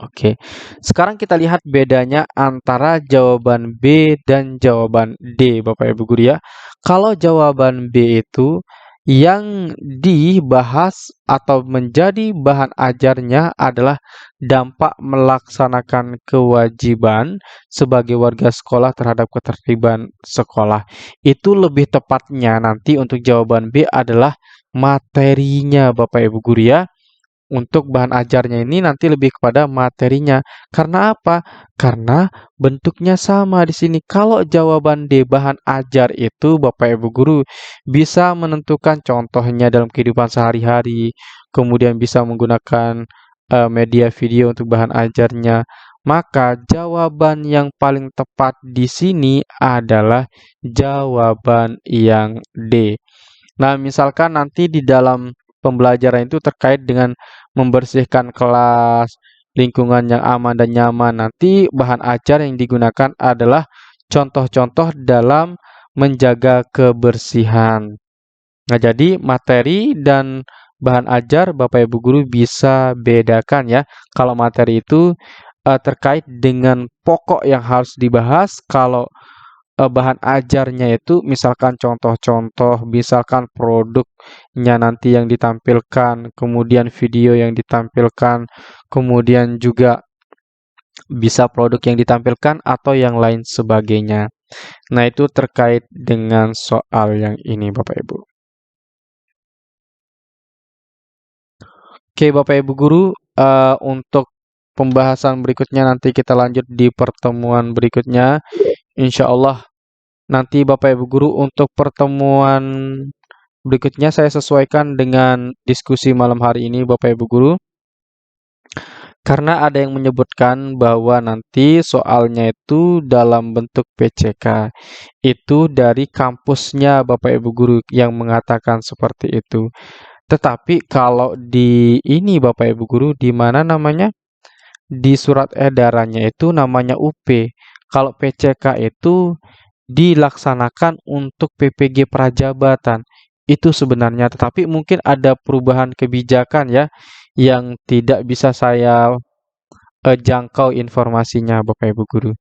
Oke, sekarang kita lihat bedanya antara jawaban B dan jawaban D, Bapak Ibu guru ya. Kalau jawaban B itu yang dibahas atau menjadi bahan ajarnya adalah dampak melaksanakan kewajiban sebagai warga sekolah terhadap ketertiban sekolah. Itu lebih tepatnya nanti untuk jawaban B adalah materinya, Bapak Ibu guru ya. Untuk bahan ajarnya ini nanti lebih kepada materinya. Karena apa? Karena bentuknya sama di sini. Kalau jawaban D bahan ajar itu Bapak Ibu guru bisa menentukan contohnya dalam kehidupan sehari-hari, kemudian bisa menggunakan media video untuk bahan ajarnya. Maka jawaban yang paling tepat di sini adalah jawaban yang D. Nah, misalkan nanti di dalam pembelajaran itu terkait dengan membersihkan kelas, lingkungan yang aman dan nyaman. Nanti bahan ajar yang digunakan adalah contoh-contoh dalam menjaga kebersihan. Nah, jadi materi dan bahan ajar Bapak Ibu guru bisa bedakan ya. Kalau materi itu terkait dengan pokok yang harus dibahas, kalau bahan ajarnya itu misalkan contoh-contoh, misalkan produknya nanti yang ditampilkan, kemudian video yang ditampilkan, kemudian juga bisa produk yang ditampilkan atau yang lain sebagainya. Nah, itu terkait dengan soal yang ini Bapak Ibu. Oke, Bapak Ibu guru, untuk pembahasan berikutnya nanti kita lanjut di pertemuan berikutnya. Insya Allah nanti Bapak Ibu guru untuk pertemuan berikutnya saya sesuaikan dengan diskusi malam hari ini Bapak Ibu guru. Karena ada yang menyebutkan bahwa nanti soalnya itu dalam bentuk PCK. Itu dari kampusnya Bapak Ibu guru yang mengatakan seperti itu. Tetapi kalau di ini Bapak Ibu guru di mana namanya? Di surat edarannya itu namanya UP. Kalau PCK itu dilaksanakan untuk PPG Prajabatan. Itu sebenarnya, tetapi mungkin ada perubahan kebijakan ya yang tidak bisa saya jangkau informasinya Bapak Ibu guru.